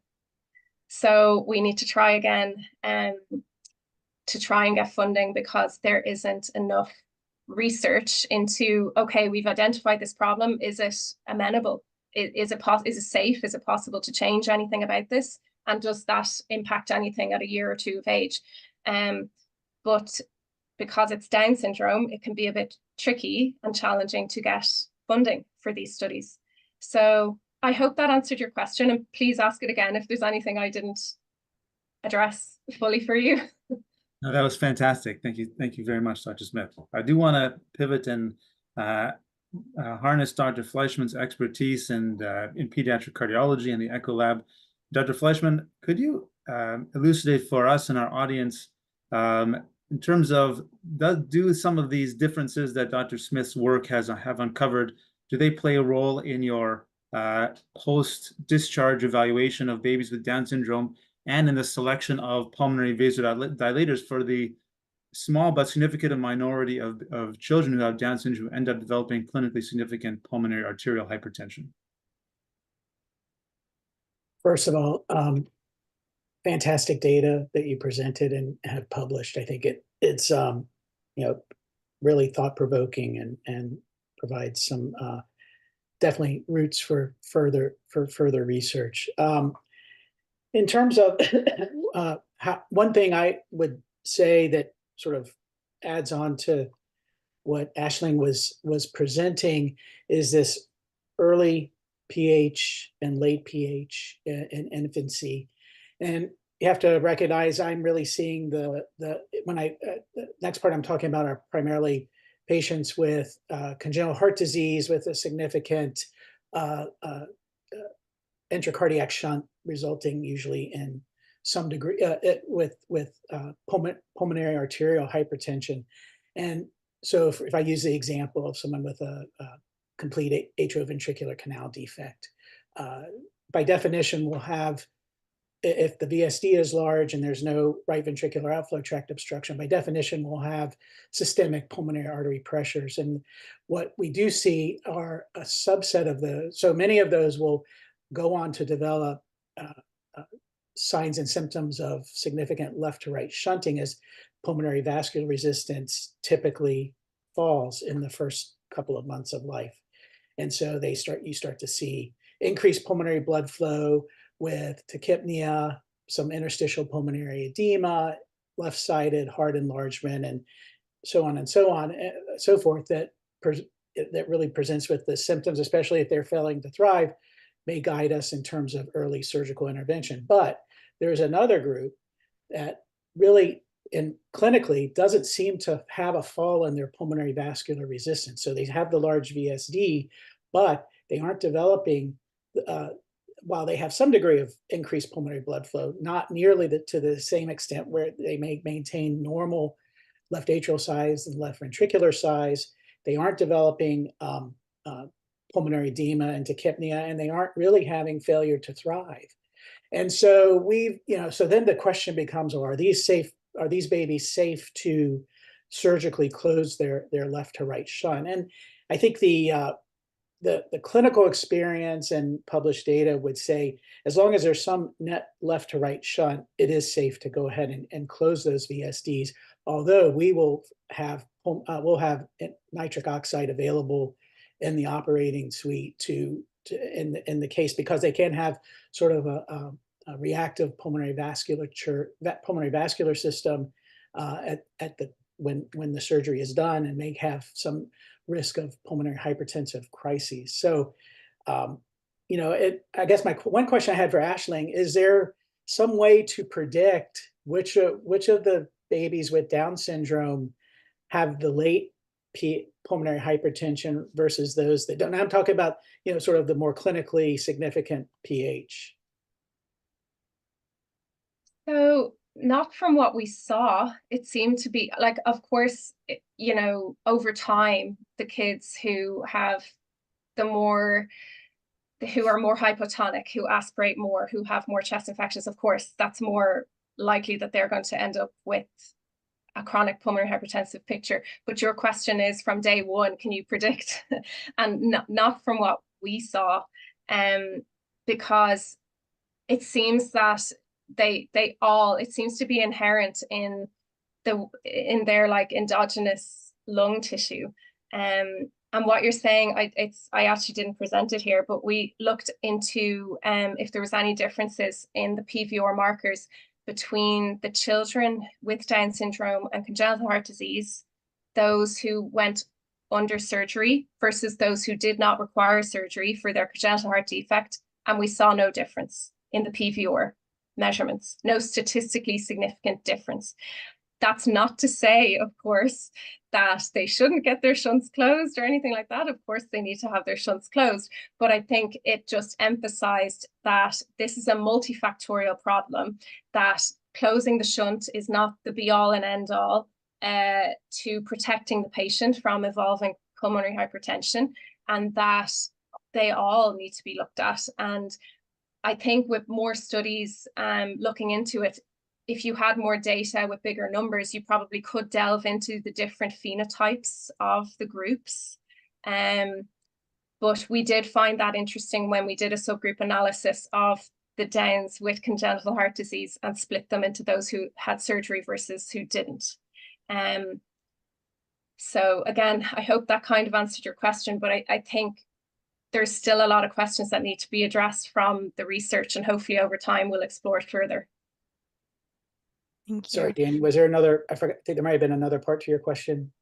So we need to try again to try and get funding, because there isn't enough research into, okay, we've identified this problem. Is it amenable? Is it safe? Is it possible to change anything about this? And does that impact anything at a year or two of age? But because it's Down syndrome, it can be a bit tricky and challenging to get funding for these studies. So I hope that answered your question, and please ask it again if there's anything I didn't address fully for you. No, that was fantastic. Thank you. Thank you very much, Dr. Smith. I do want to pivot and harness Dr. Fleishman's expertise in pediatric cardiology and the echo lab. Dr. Fleishman, could you elucidate for us and our audience in terms of, do some of these differences that Dr. Smith's work have uncovered, do they play a role in your post-discharge evaluation of babies with Down syndrome and in the selection of pulmonary vasodilators for the small but significant minority of children who have Down syndrome who end up developing clinically significant pulmonary arterial hypertension? First of all, fantastic data that you presented and have published. I think it's really thought-provoking and provides some definitely roots for further research. In terms of one thing I would say that sort of adds on to what Aisling was presenting is this early pH and late pH in infancy. And you have to recognize I'm really seeing the next part I'm talking about are primarily patients with congenital heart disease with a significant intracardiac shunt, resulting usually in some degree with pulmonary arterial hypertension. And so if I use the example of someone with a complete atrioventricular canal defect, by definition will have, if the VSD is large and there's no right ventricular outflow tract obstruction, by definition we'll have systemic pulmonary artery pressures. And what we do see are a subset of those. So many of those will go on to develop signs and symptoms of significant left to right shunting, as pulmonary vascular resistance typically falls in the first couple of months of life. And so you start to see increased pulmonary blood flow with tachypnea, some interstitial pulmonary edema, left-sided heart enlargement, and so on and so forth, that really presents with the symptoms, especially if they're failing to thrive, may guide us in terms of early surgical intervention. But there's another group that really, clinically, doesn't seem to have a fall in their pulmonary vascular resistance. So they have the large VSD, but they aren't developing, while they have some degree of increased pulmonary blood flow, not nearly to the same extent where they may maintain normal left atrial size and left ventricular size. They aren't developing pulmonary edema and tachypnea, and they aren't really having failure to thrive. And so so then the question becomes, well, are these babies safe to surgically close their left to right shunt? And I think the clinical experience and published data would say, as long as there's some net left to right shunt, it is safe to go ahead and close those VSDs. Although we'll have nitric oxide available in the operating suite in the case, because they can have sort of a reactive pulmonary vascular system when the surgery is done, and may have some risk of pulmonary hypertensive crises. So, I guess one question I had for Aisling: is there some way to predict which of the babies with Down syndrome have the late pulmonary hypertension versus those that don't? I'm talking about, sort of the more clinically significant PH. So not from what we saw. It seemed to be like, of course, over time, the kids who have who are more hypotonic, who aspirate more, who have more chest infections, of course, that's more likely that they're going to end up with a chronic pulmonary hypertensive picture. But your question is, from day one, can you predict? And not from what we saw, because it seems that it seems to be inherent in their like endogenous lung tissue. And what you're saying, I actually didn't present it here, but we looked into if there was any differences in the PVR markers between the children with Down syndrome and congenital heart disease, those who went under surgery versus those who did not require surgery for their congenital heart defect. And we saw no difference in the PVR measurements, no statistically significant difference. That's not to say, of course, that they shouldn't get their shunts closed or anything like that. Of course, they need to have their shunts closed. But I think it just emphasized that this is a multifactorial problem, that closing the shunt is not the be-all and end-all to protecting the patient from evolving pulmonary hypertension, and that they all need to be looked at. And I think with more studies looking into it, if you had more data with bigger numbers, you probably could delve into the different phenotypes of the groups. But we did find that interesting when we did a subgroup analysis of the Downs with congenital heart disease and split them into those who had surgery versus who didn't. So again, I hope that kind of answered your question, but I think there's still a lot of questions that need to be addressed from the research, and hopefully over time we'll explore it further. Thank you. Sorry, Dany, was there another? I think there might have been another part to your question.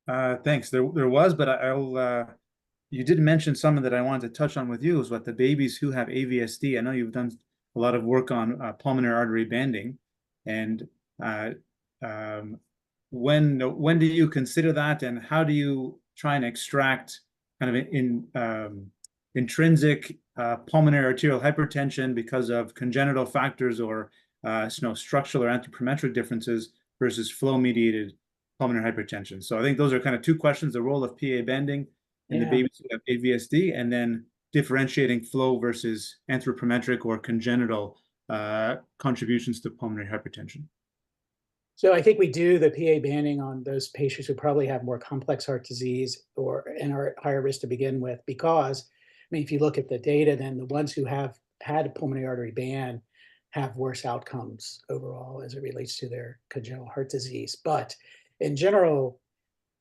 Thanks. There was, but you did mention something that I wanted to touch on with you, is what the babies who have AVSD. I know you've done a lot of work on pulmonary artery banding, and when do you consider that, and how do you try and extract kind of intrinsic pulmonary arterial hypertension because of congenital factors or structural or anthropometric differences versus flow-mediated pulmonary hypertension? So I think those are kind of two questions: the role of PA bending in the babies who have AVSD, and then differentiating flow versus anthropometric or congenital contributions to pulmonary hypertension. So I think we do the PA banding on those patients who probably have more complex heart disease and are at higher risk to begin with, because, I mean, if you look at the data, then the ones who have had a pulmonary artery band have worse outcomes overall as it relates to their congenital heart disease. But in general,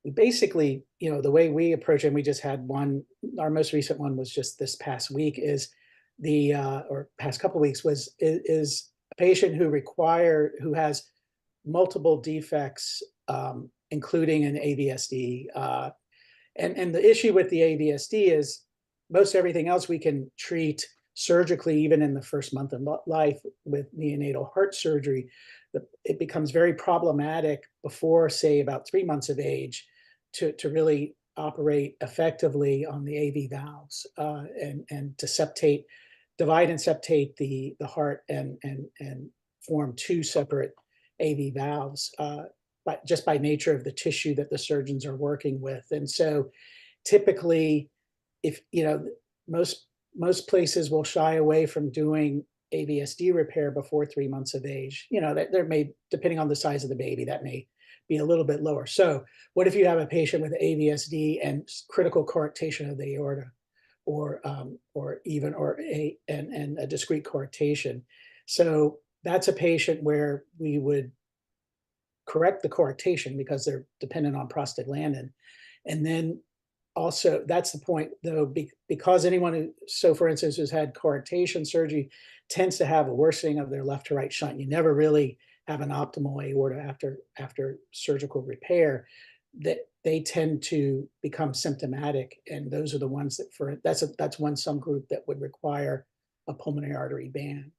we basically, the way we approach it, and we just had one, our most recent one was just this past week, is or past couple of weeks, is a patient who has multiple defects, including an AVSD. And the issue with the AVSD is most everything else we can treat surgically, even in the first month of life with neonatal heart surgery. It becomes very problematic before, say, about 3 months of age to really operate effectively on the AV valves and to divide and septate the heart and form two separate AV valves, but just by nature of the tissue that the surgeons are working with. And so typically, if most places will shy away from doing AVSD repair before 3 months of age. There may, depending on the size of the baby, that may be a little bit lower. So what if you have a patient with AVSD and critical coarctation of the aorta, or a discrete coarctation? So that's a patient where we would correct the coarctation because they're dependent on prostaglandin. And then also, that's the point, though, because anyone for instance, who's had coarctation surgery tends to have a worsening of their left to right shunt. You never really have an optimal aorta after surgical repair. That they tend to become symptomatic, and those are the ones that that's one subgroup that would require a pulmonary artery band.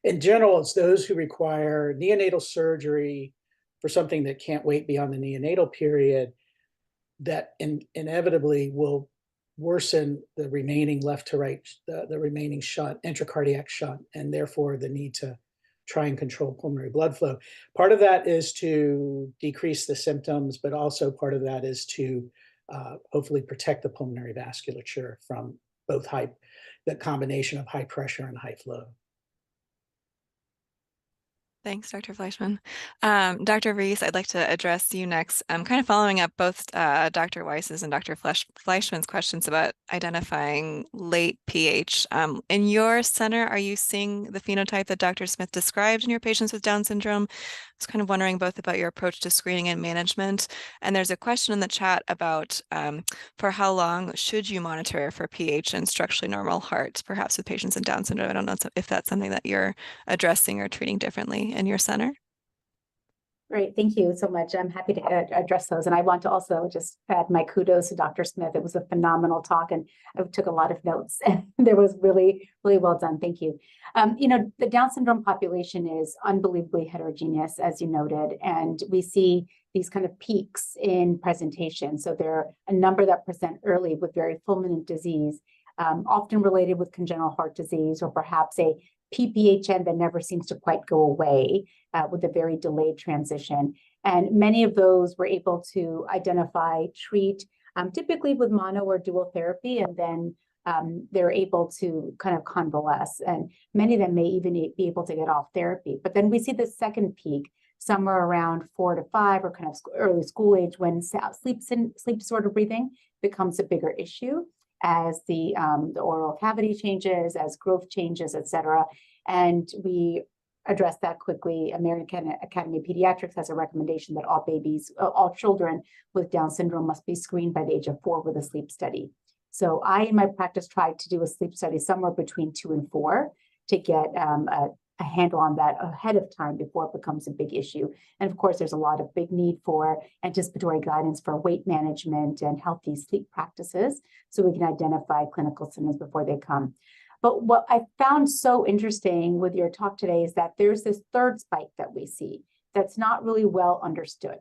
In general, it's those who require neonatal surgery for something that can't wait beyond the neonatal period that inevitably will worsen the remaining left to right, the remaining shunt, intracardiac shunt, and therefore the need to try and control pulmonary blood flow. Part of that is to decrease the symptoms, but also part of that is to hopefully protect the pulmonary vasculature from both the combination of high pressure and high flow. Thanks, Dr. Fleishman. Dr. Varghese, I'd like to address you next. I'm kind of following up both Dr. Weisz's and Dr. Fleischman's questions about identifying late PH. In your center, are you seeing the phenotype that Dr. Smith described in your patients with Down syndrome? I was kind of wondering both about your approach to screening and management. And there's a question in the chat about for how long should you monitor for PH and structurally normal heart, perhaps with patients with Down syndrome? I don't know if that's something that you're addressing or treating differently in your center. Great, thank you so much. I'm happy to address those. And I want to also just add my kudos to Dr. Smith. It was a phenomenal talk, and I took a lot of notes, and there was really, really well done. Thank you. The Down syndrome population is unbelievably heterogeneous, as you noted, and we see these kind of peaks in presentation. So there are a number that present early with very fulminant disease, often related with congenital heart disease, or perhaps a PPHN that never seems to quite go away with a very delayed transition. And many of those were able to identify, treat, typically with mono or dual therapy, and then they're able to kind of convalesce. And many of them may even be able to get off therapy. But then we see the second peak somewhere around 4 to 5 or kind of early school age, when sleep disorder breathing becomes a bigger issue, as the oral cavity changes, as growth changes, et cetera. And we address that quickly. American Academy of Pediatrics has a recommendation that all children with Down syndrome must be screened by the age of 4 with a sleep study. So I, in my practice, tried to do a sleep study somewhere between 2 and 4 to get a handle on that ahead of time before it becomes a big issue. And of course, there's a lot of big need for anticipatory guidance for weight management and healthy sleep practices, so we can identify clinical symptoms before they come. But what I found so interesting with your talk today is that there's this third spike that we see that's not really well understood.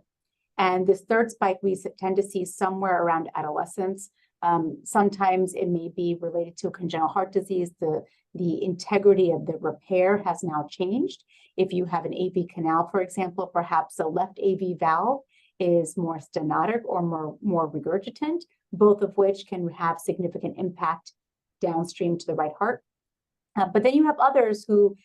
And this third spike we tend to see somewhere around adolescence. Sometimes it may be related to a congenital heart disease. The integrity of the repair has now changed. If you have an AV canal, for example, perhaps the left AV valve is more stenotic or more regurgitant, both of which can have significant impact downstream to the right heart. But then you have others who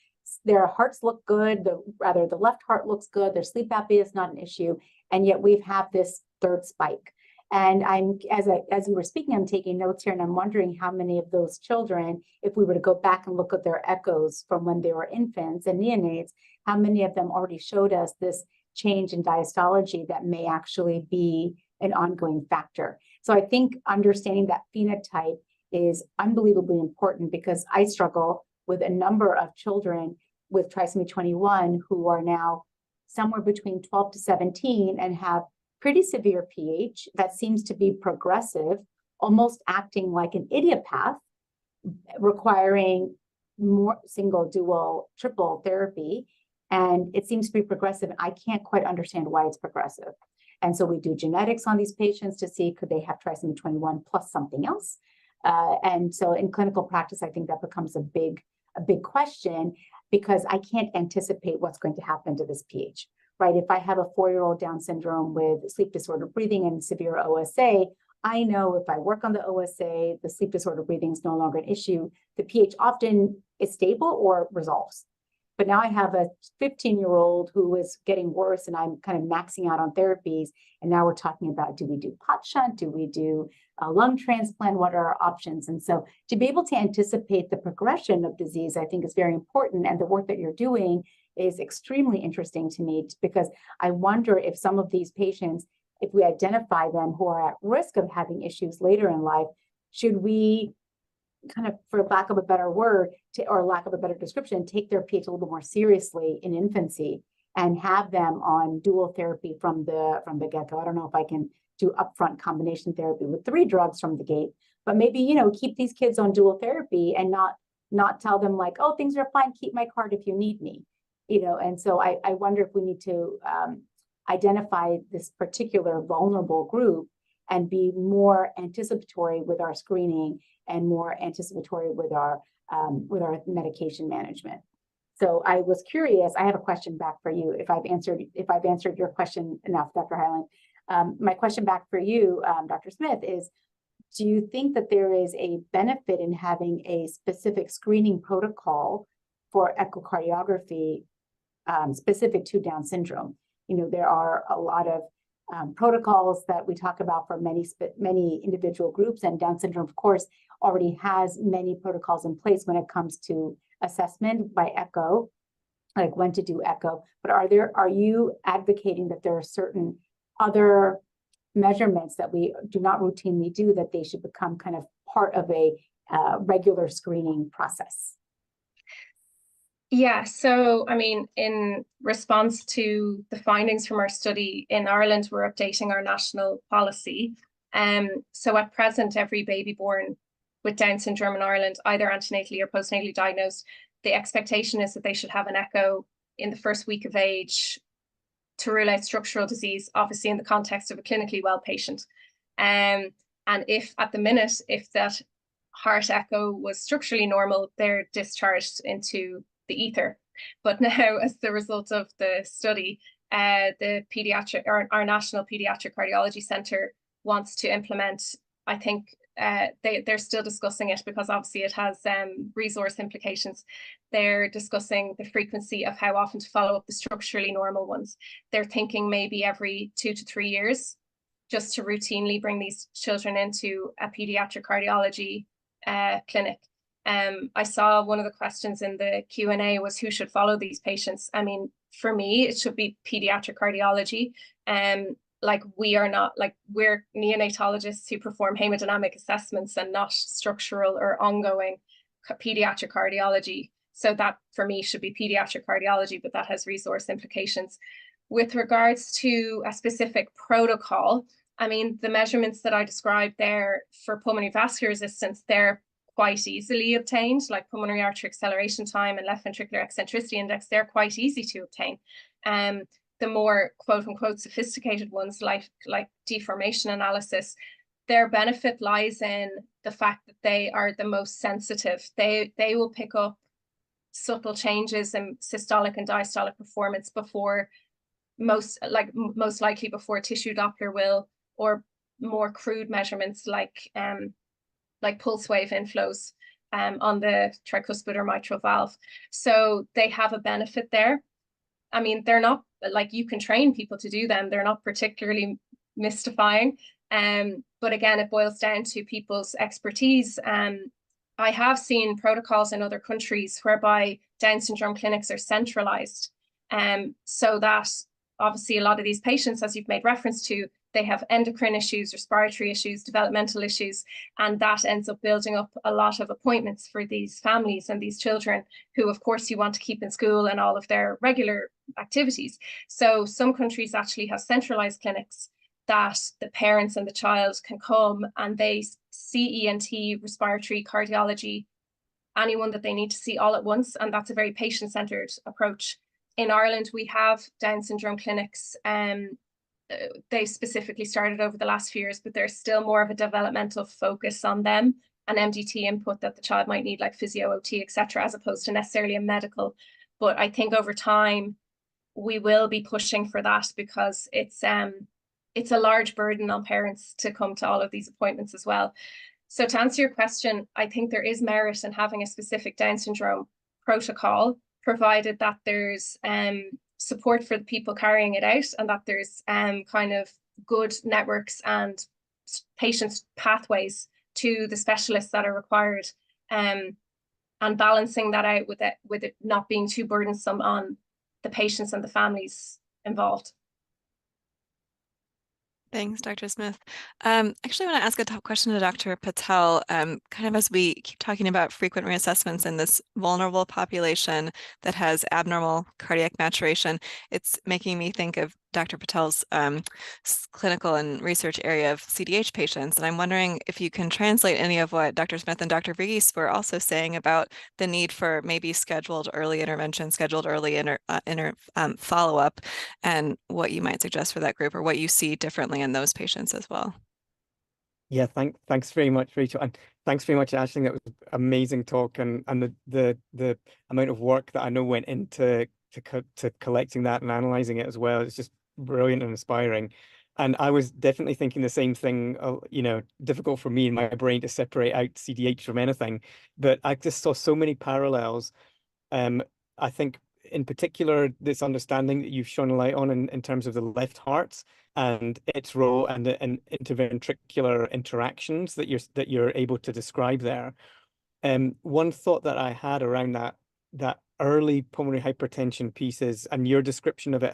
their hearts look good, the left heart looks good, their sleep apnea is not an issue, and yet we've had this third spike. And as you were speaking, I'm taking notes here, and I'm wondering how many of those children, if we were to go back and look at their echoes from when they were infants and neonates, how many of them already showed us this change in diastology that may actually be an ongoing factor. So I think understanding that phenotype is unbelievably important, because I struggle with a number of children with trisomy 21 who are now somewhere between 12 to 17 and have pretty severe PH that seems to be progressive, almost acting like an idiopathy, requiring more single, dual, triple therapy. And it seems to be progressive. And I can't quite understand why it's progressive. And so we do genetics on these patients to see, could they have trisomy 21 plus something else? And so in clinical practice, I think that becomes a big question, because I can't anticipate what's going to happen to this PH, right? If I have a 4-year-old Down syndrome with sleep disordered breathing and severe OSA, I know if I work on the OSA, the sleep disordered breathing is no longer an issue. The PH often is stable or resolves. But now I have a 15-year-old who is getting worse, and I'm kind of maxing out on therapies. And now we're talking about, do we do pot shunt? Do we do a lung transplant? What are our options? And so to be able to anticipate the progression of disease, I think is very important. And the work that you're doing is extremely interesting to me, because I wonder if some of these patients, if we identify them who are at risk of having issues later in life, should we kind of, for lack of a better word, or lack of a better description, take their PH a little more seriously in infancy and have them on dual therapy from the get-go. I don't know if I can do upfront combination therapy with 3 drugs from the gate, but maybe, keep these kids on dual therapy and not tell them like, oh, things are fine, keep my card if you need me, And so I wonder if we need to identify this particular vulnerable group and be more anticipatory with our screening and more anticipatory with our medication management. So I was curious. I have a question back for you. If I've answered your question enough, Dr. Hyland. My question back for you, Dr. Smith, is: do you think that there is a benefit in having a specific screening protocol for echocardiography specific to Down syndrome? There are a lot of protocols that we talk about for many individual groups, and Down syndrome, of course, already has many protocols in place when it comes to assessment by echo, like when to do echo. But are you advocating that there are certain other measurements that we do not routinely do, that they should become kind of part of a regular screening process? Yeah, so I mean, in response to the findings from our study in Ireland, we're updating our national policy. So at present, every baby born with Down syndrome in Ireland, either antenatally or postnatally diagnosed, the expectation is that they should have an echo in the first week of age to rule out structural disease, obviously in the context of a clinically well patient. And if at the minute, if that heart echo was structurally normal, they're discharged into the ether. But now, as the result of the study, the pediatric, or our National Pediatric Cardiology Centre wants to implement, I think they're still discussing it, because obviously it has resource implications. They're discussing the frequency of how often to follow up the structurally normal ones. They're thinking maybe every 2 to 3 years, just to routinely bring these children into a pediatric cardiology clinic. I saw one of the questions in the Q&A was, who should follow these patients? I mean, for me, it should be pediatric cardiology. Like we're neonatologists who perform hemodynamic assessments and not structural or ongoing pediatric cardiology. So that for me should be pediatric cardiology, but that has resource implications. With regards to a specific protocol, I mean, the measurements that I described there for pulmonary vascular resistance, they're quite easily obtained, like pulmonary artery acceleration time and left ventricular eccentricity index. They're quite easy to obtain. The more quote unquote sophisticated ones, like deformation analysis, their benefit lies in the fact that they are the most sensitive. They will pick up subtle changes in systolic and diastolic performance before most likely before tissue Doppler will, or more crude measurements like pulse wave inflows on the tricuspid or mitral valve. So they have a benefit there. I mean, they're not like, you can train people to do them. They're not particularly mystifying. But again, it boils down to people's expertise. I have seen protocols in other countries whereby Down syndrome clinics are centralized. So that obviously a lot of these patients, as you've made reference to, they have endocrine issues, respiratory issues, developmental issues, and that ends up building up a lot of appointments for these families and these children who, of course, you want to keep in school and all of their regular activities. So some countries actually have centralized clinics that the parents and the child can come and they see ENT, respiratory, cardiology, anyone that they need to see all at once. And that's a very patient-centered approach. In Ireland, we have Down syndrome clinics. They specifically started over the last few years, but there's still more of a developmental focus on them and MDT input that the child might need, like physio, OT, etc., as opposed to necessarily a medical. But I think over time, we will be pushing for that because it's a large burden on parents to come to all of these appointments as well. So to answer your question, I think there is merit in having a specific Down syndrome protocol, provided that there's support for the people carrying it out and that there's kind of good networks and patient pathways to the specialists that are required, and balancing that out with it not being too burdensome on the patients and the families involved. Thanks, Dr. Smith. Actually, I want to ask a top question to Dr. Patel, kind of as we keep talking about frequent reassessments in this vulnerable population that has abnormal cardiac maturation. It's making me think of Dr. Patel's clinical and research area of CDH patients. And I'm wondering if you can translate any of what Dr. Smith and Dr. Varghese were also saying about the need for maybe scheduled early intervention, scheduled early follow-up, and what you might suggest for that group or what you see differently in those patients as well. Yeah, thanks very much, Rachel, and thanks very much, Aisling. That was an amazing talk, and the amount of work that I know went into collecting that and analyzing it as well. It's just brilliant and inspiring. And I was definitely thinking the same thing, difficult for me in my brain to separate out CDH from anything, but I just saw so many parallels. I think in particular, this understanding that you've shone a light on in terms of the left heart and its role and interventricular interactions that you're able to describe there. One thought that I had around that early pulmonary hypertension piece is, and your description of it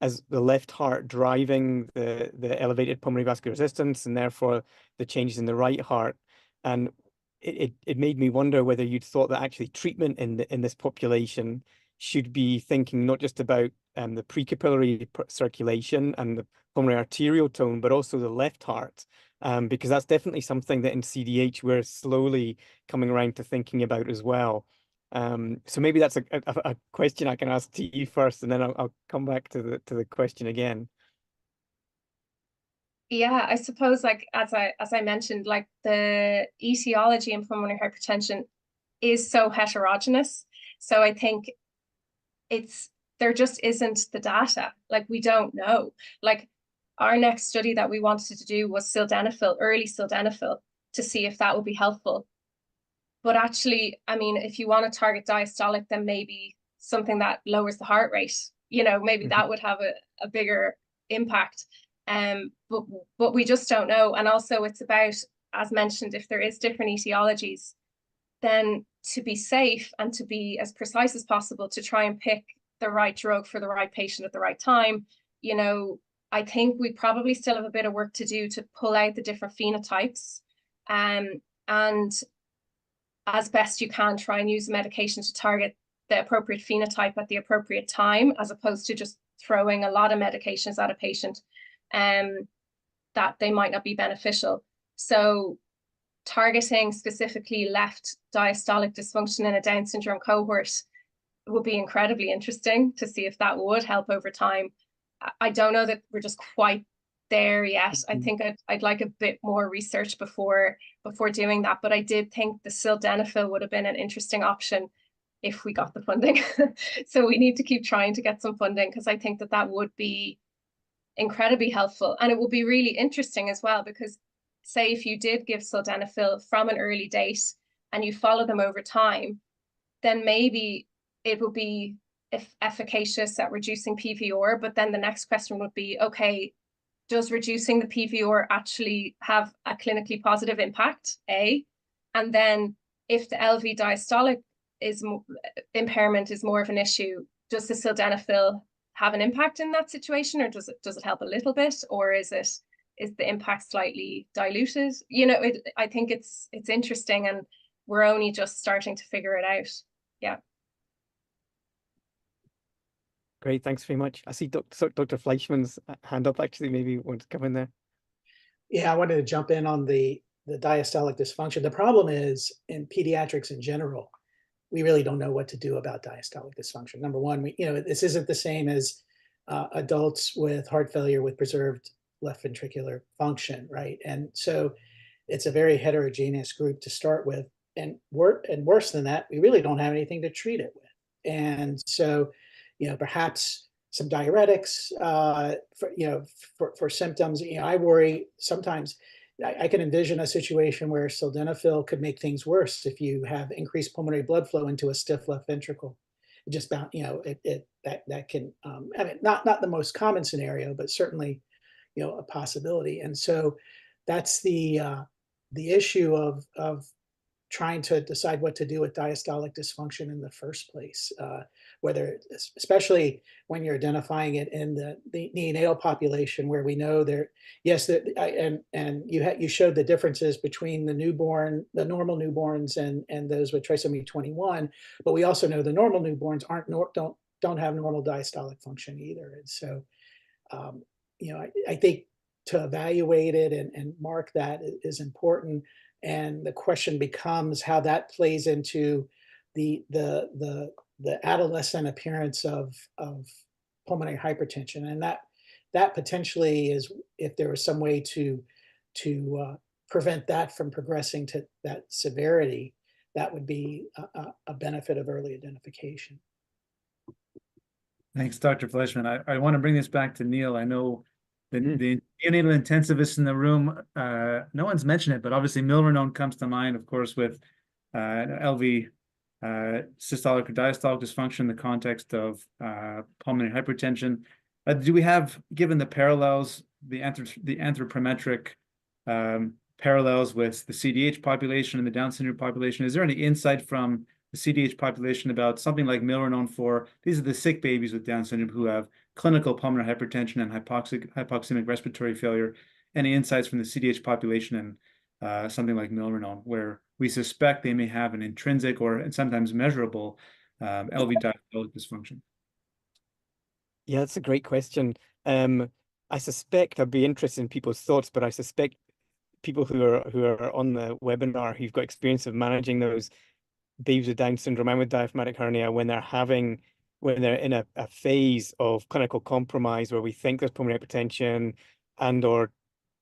as the left heart driving the elevated pulmonary vascular resistance and therefore the changes in the right heart. And it made me wonder whether you'd thought that actually treatment in this population should be thinking not just about the precapillary circulation and the pulmonary arterial tone, but also the left heart, because that's definitely something that in CDH we're slowly coming around to thinking about as well. So maybe that's a question I can ask to you first, and then I'll come back to the question again. Yeah, I suppose, like as I mentioned, like the etiology in pulmonary hypertension is so heterogeneous. So I think there just isn't the data. Like, we don't know. Like, our next study that we wanted to do was sildenafil, early sildenafil, to see if that would be helpful. But actually, I mean, if you want to target diastolic, then maybe something that lowers the heart rate, maybe that would have a bigger impact. But we just don't know. And also it's about, as mentioned, if there is different etiologies, then to be safe and to be as precise as possible to try and pick the right drug for the right patient at the right time. I think we probably still have a bit of work to do to pull out the different phenotypes, and as best you can try and use the medication to target the appropriate phenotype at the appropriate time, as opposed to just throwing a lot of medications at a patient that they might not be beneficial. So targeting specifically left diastolic dysfunction in a Down syndrome cohort would be incredibly interesting to see if that would help over time. I don't know that we're just quite there yet. I think I'd like a bit more research before doing that, but I did think the sildenafil would have been an interesting option if we got the funding. So we need to keep trying to get some funding, because I think that would be incredibly helpful. And it will be really interesting as well, because say if you did give sildenafil from an early date, and you follow them over time, then maybe it will be efficacious at reducing PVR. But then the next question would be, okay, does reducing the PVR actually have a clinically positive impact? And then if the LV diastolic impairment is more of an issue, does the sildenafil have an impact in that situation, or does it help a little bit, or is the impact slightly diluted? You know, I think it's interesting, and we're only just starting to figure it out. Yeah. Great, thanks very much. I see Dr. Fleischman's hand up, actually. Maybe you want to come in there. Yeah, I wanted to jump in on the diastolic dysfunction. The problem is, in pediatrics in general, we really don't know what to do about diastolic dysfunction. Number one, this isn't the same as adults with heart failure with preserved left ventricular function, right? And so it's a very heterogeneous group to start with. And worse than that, we really don't have anything to treat it with. And so, perhaps some diuretics for symptoms. I worry sometimes. I can envision a situation where sildenafil could make things worse if you have increased pulmonary blood flow into a stiff left ventricle. Just about, that can, not the most common scenario, but certainly, a possibility. And so that's the issue of trying to decide what to do with diastolic dysfunction in the first place, whether, especially when you're identifying it in the neonatal population, where we know there, yes, and you showed the differences between the normal newborns and those with trisomy 21, but we also know the normal newborns don't have normal diastolic function either. And so, I think to evaluate it and mark that is important. And the question becomes how that plays into the adolescent appearance of pulmonary hypertension, and that potentially is, if there was some way to prevent that from progressing to that severity, that would be a benefit of early identification. Thanks, Dr. Fleishman. I want to bring this back to Neil. I know the neonatal intensivists in the room, no one's mentioned it, but obviously milrinone comes to mind, of course, with LV systolic or diastolic dysfunction in the context of pulmonary hypertension. Do we have, given the parallels, the anthropometric parallels with the CDH population and the Down syndrome population, is there any insight from the CDH population about something like milrinone for, these are the sick babies with Down syndrome who have clinical pulmonary hypertension and hypoxemic respiratory failure? Any insights from the CDH population and something like milrinone, where we suspect they may have an intrinsic or sometimes measurable LV diastolic dysfunction? Yeah, that's a great question. I suspect, I'd be interested in people's thoughts, but I suspect people who are on the webinar who've got experience of managing those babies with Down syndrome and with diaphragmatic hernia, when they're in a phase of clinical compromise where we think there's pulmonary hypertension and or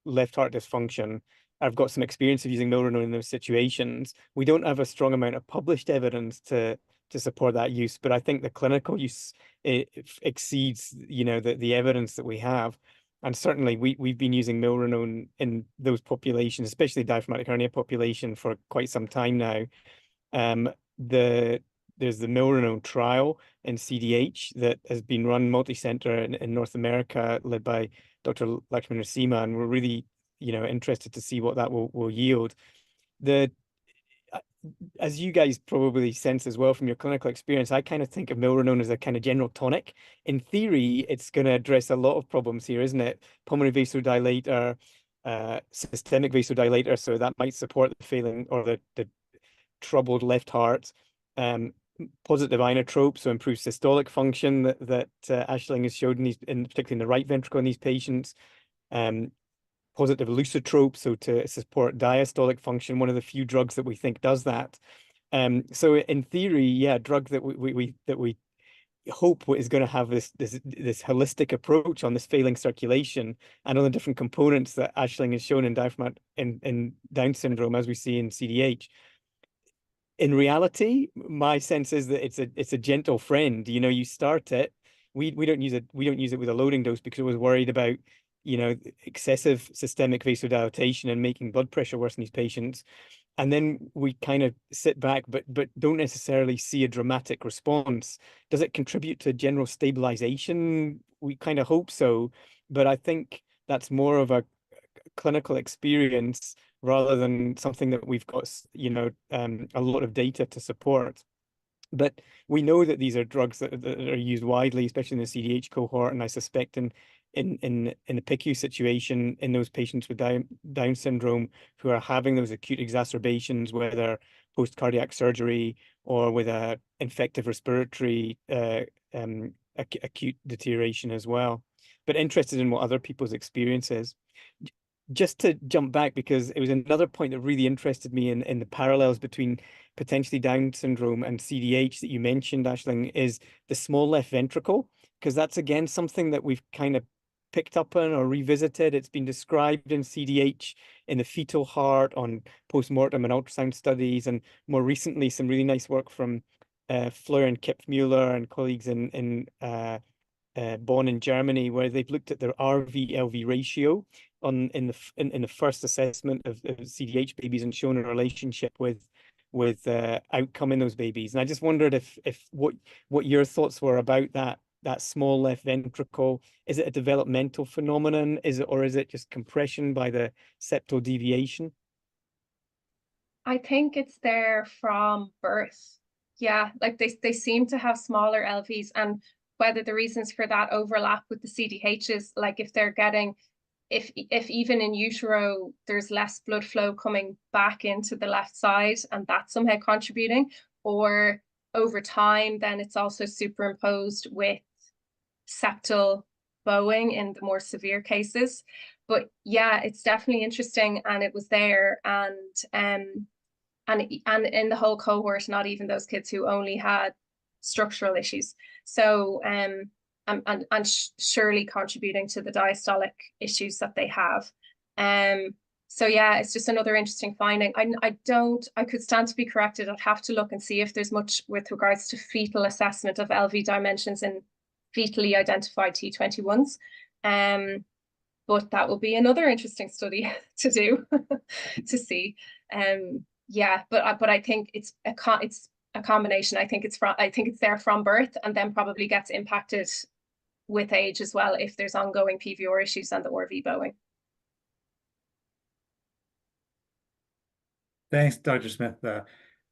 left heart dysfunction. I've got some experience of using milrinone in those situations. We don't have a strong amount of published evidence to support that use, but I think the clinical use exceeds, the evidence that we have. And certainly we've been using milrinone in those populations, especially diaphragmatic hernia population, for quite some time now. There's the milrinone trial in CDH that has been run multi-center in North America, led by Dr. Lakshman Narasimha, and we're really, interested to see what that will yield. As you guys probably sense as well from your clinical experience, I kind of think of milrinone as a kind of general tonic. In theory, it's going to address a lot of problems here, isn't it? Pulmonary vasodilator, systemic vasodilator, so that might support the failing or the troubled left heart. Positive inotrope, so improve systolic function that Aisling has showed particularly in the right ventricle in these patients. Positive lusotrope, so to support diastolic function, one of the few drugs that we think does that. So in theory, yeah, a drug that we hope is going to have this holistic approach on this failing circulation and on the different components that Aisling has shown in Down syndrome, as we see in CDH. In reality, my sense is that it's a gentle friend. You start it. We don't use it with a loading dose because we're worried about excessive systemic vasodilatation and making blood pressure worse in these patients. and then we kind of sit back, but don't necessarily see a dramatic response. Does it contribute to general stabilization? We kind of hope so, but I think that's more of a clinical experience rather than something that we've got, a lot of data to support. But we know that these are drugs that are used widely, especially in the CDH cohort, and I suspect in the PICU situation, in those patients with Down syndrome who are having those acute exacerbations, whether post-cardiac surgery or with a infective respiratory acute deterioration as well. But interested in what other people's experience is. Just to jump back, because it was another point that really interested me in the parallels between potentially Down syndrome and CDH that you mentioned, Aisling, is the small left ventricle, because that's again something that we've kind of picked up on or revisited. It's been described in CDH in the fetal heart on postmortem and ultrasound studies, and more recently some really nice work from Fleur and Kipf-Mueller and colleagues in Bonn in Germany, where they've looked at their RV-LV ratio in the first assessment of CDH babies and shown a relationship with outcome in those babies. And I just wondered if what your thoughts were about that small left ventricle. Is it a developmental phenomenon? Or is it just compression by the septal deviation? I think it's there from birth. Yeah, like they seem to have smaller LVs, and whether the reasons for that overlap with the CDHs, like if they're getting, if even in utero, there's less blood flow coming back into the left side and that's somehow contributing, or over time, then it's also superimposed with septal bowing in the more severe cases. But yeah, it's definitely interesting, and it was there, and in the whole cohort, not even those kids who only had structural issues. So and surely contributing to the diastolic issues that they have. So yeah, it's just another interesting finding. I could stand to be corrected. I'd have to look and see if there's much with regards to fetal assessment of LV dimensions in fetally identified T21s. But that will be another interesting study to do to see. Yeah, but I think it's a combination. I think it's there from birth, and then probably gets impacted with age as well if there's ongoing PVR issues and the RV bowing. Thanks, Dr. Smith. There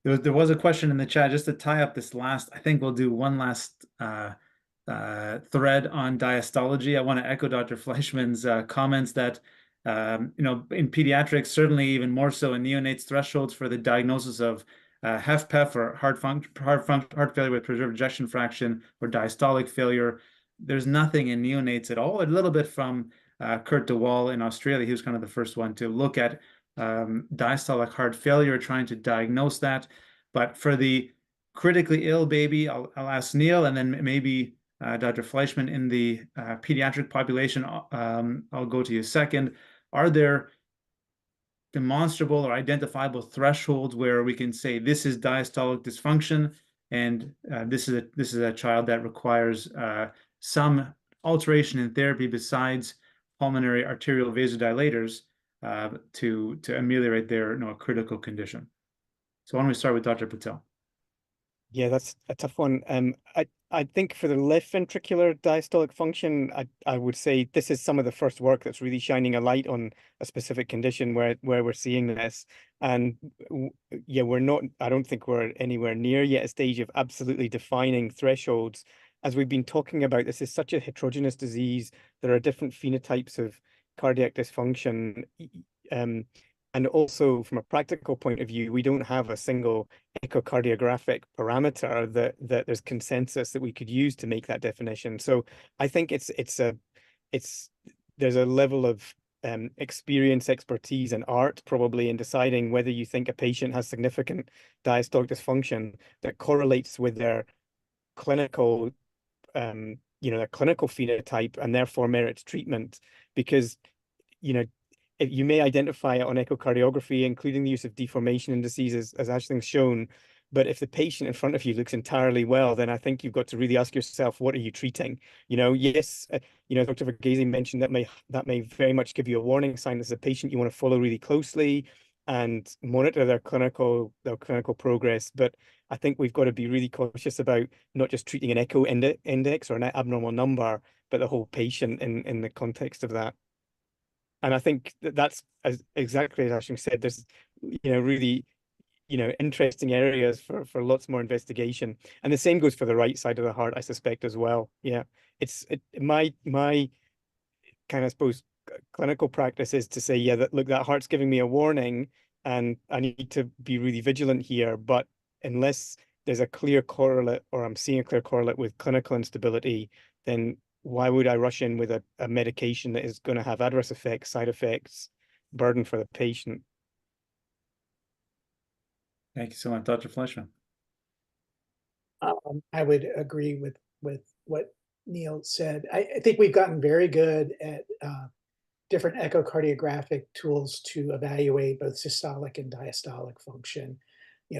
was a question in the chat, just to tie up this last. I think we'll do one last thread on diastology. I want to echo Dr. Fleischman's comments that in pediatrics, certainly even more so in neonates, thresholds for the diagnosis of HFpEF or heart failure with preserved ejection fraction or diastolic failure, there's nothing in neonates at all. A little bit from Kurt de Waal in Australia. He was kind of the first one to look at diastolic heart failure, trying to diagnose that. But for the critically ill baby, I'll ask Neil, and then maybe Dr. Fleischman in the pediatric population. I'll go to you second. Are there demonstrable or identifiable thresholds where we can say this is diastolic dysfunction, and this is a child that requires some alteration in therapy besides pulmonary arterial vasodilators to ameliorate their critical condition? So why don't we start with Dr. Patel? Yeah, that's a tough one. I think for the left ventricular diastolic function, I would say this is some of the first work that's really shining a light on a specific condition where we're seeing this. And yeah, I don't think we're anywhere near yet a stage of absolutely defining thresholds. As we've been talking about, this is such a heterogeneous disease. There are different phenotypes of cardiac dysfunction. And also from a practical point of view, we don't have a single echocardiographic parameter that there's consensus that we could use to make that definition. So I think there's a level of experience, expertise, and art probably in deciding whether you think a patient has significant diastolic dysfunction that correlates with their clinical their clinical phenotype and therefore merits treatment. Because you may identify it on echocardiography, including the use of deformation indices, as Aisling's shown. But if the patient in front of you looks entirely well, then I think you've got to really ask yourself, what are you treating? Yes, Dr. Varghese mentioned that may very much give you a warning sign. As a patient, you want to follow really closely. and monitor their clinical progress. But I think we've got to be really cautious about not just treating an echo index or an abnormal number, but the whole patient in the context of that. And I think that's exactly as Aisling said, there's, really, interesting areas for lots more investigation. And the same goes for the right side of the heart, I suspect, as well. Yeah, my kind of, I suppose, clinical practice is to say, yeah, that heart's giving me a warning and I need to be really vigilant here. But unless there's a clear correlate, or I'm seeing a clear correlate with clinical instability, then why would I rush in with a medication that is going to have adverse effects, side effects, burden for the patient? Thank you so much, Dr. Fleishman. I would agree with what Neil said. I think we've gotten very good at different echocardiographic tools to evaluate both systolic and diastolic function,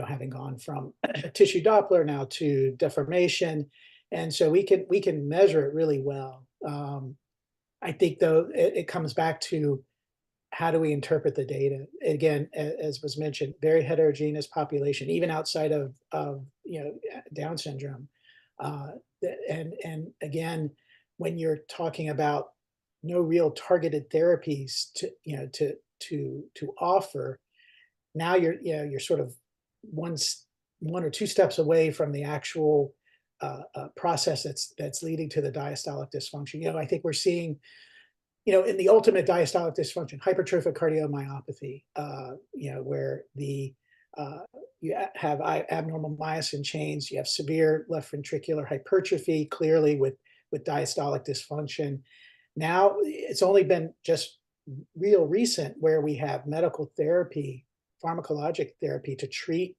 having gone from a tissue Doppler now to deformation. And so we can measure it really well. I think, though, it comes back to how do we interpret the data? Again, as was mentioned, very heterogeneous population, even outside of Down syndrome. And again, when you're talking about no real targeted therapies to offer, now you're sort of one or two steps away from the actual process that's leading to the diastolic dysfunction. I think we're seeing, in the ultimate diastolic dysfunction, hypertrophic cardiomyopathy, where you have abnormal myosin chains, you have severe left ventricular hypertrophy, clearly with diastolic dysfunction. Now it's only been just real recent where we have medical therapy, pharmacologic therapy to treat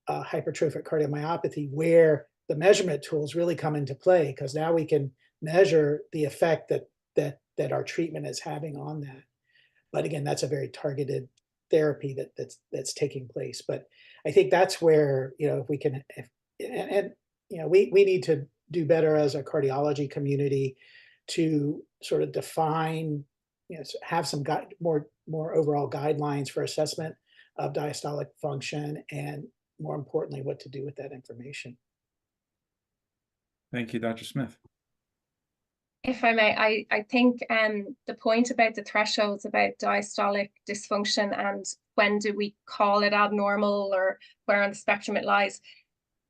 hypertrophic cardiomyopathy, where the measurement tools really come into play, because now we can measure the effect that our treatment is having on that. But again, that's a very targeted therapy that's taking place. But I think that's where, if we can, we need to do better as a cardiology community to sort of define, have some more overall guidelines for assessment of diastolic function, and more importantly, what to do with that information. Thank you, Dr. Smith. If I may, I think the point about the thresholds about diastolic dysfunction and when do we call it abnormal or where on the spectrum it lies,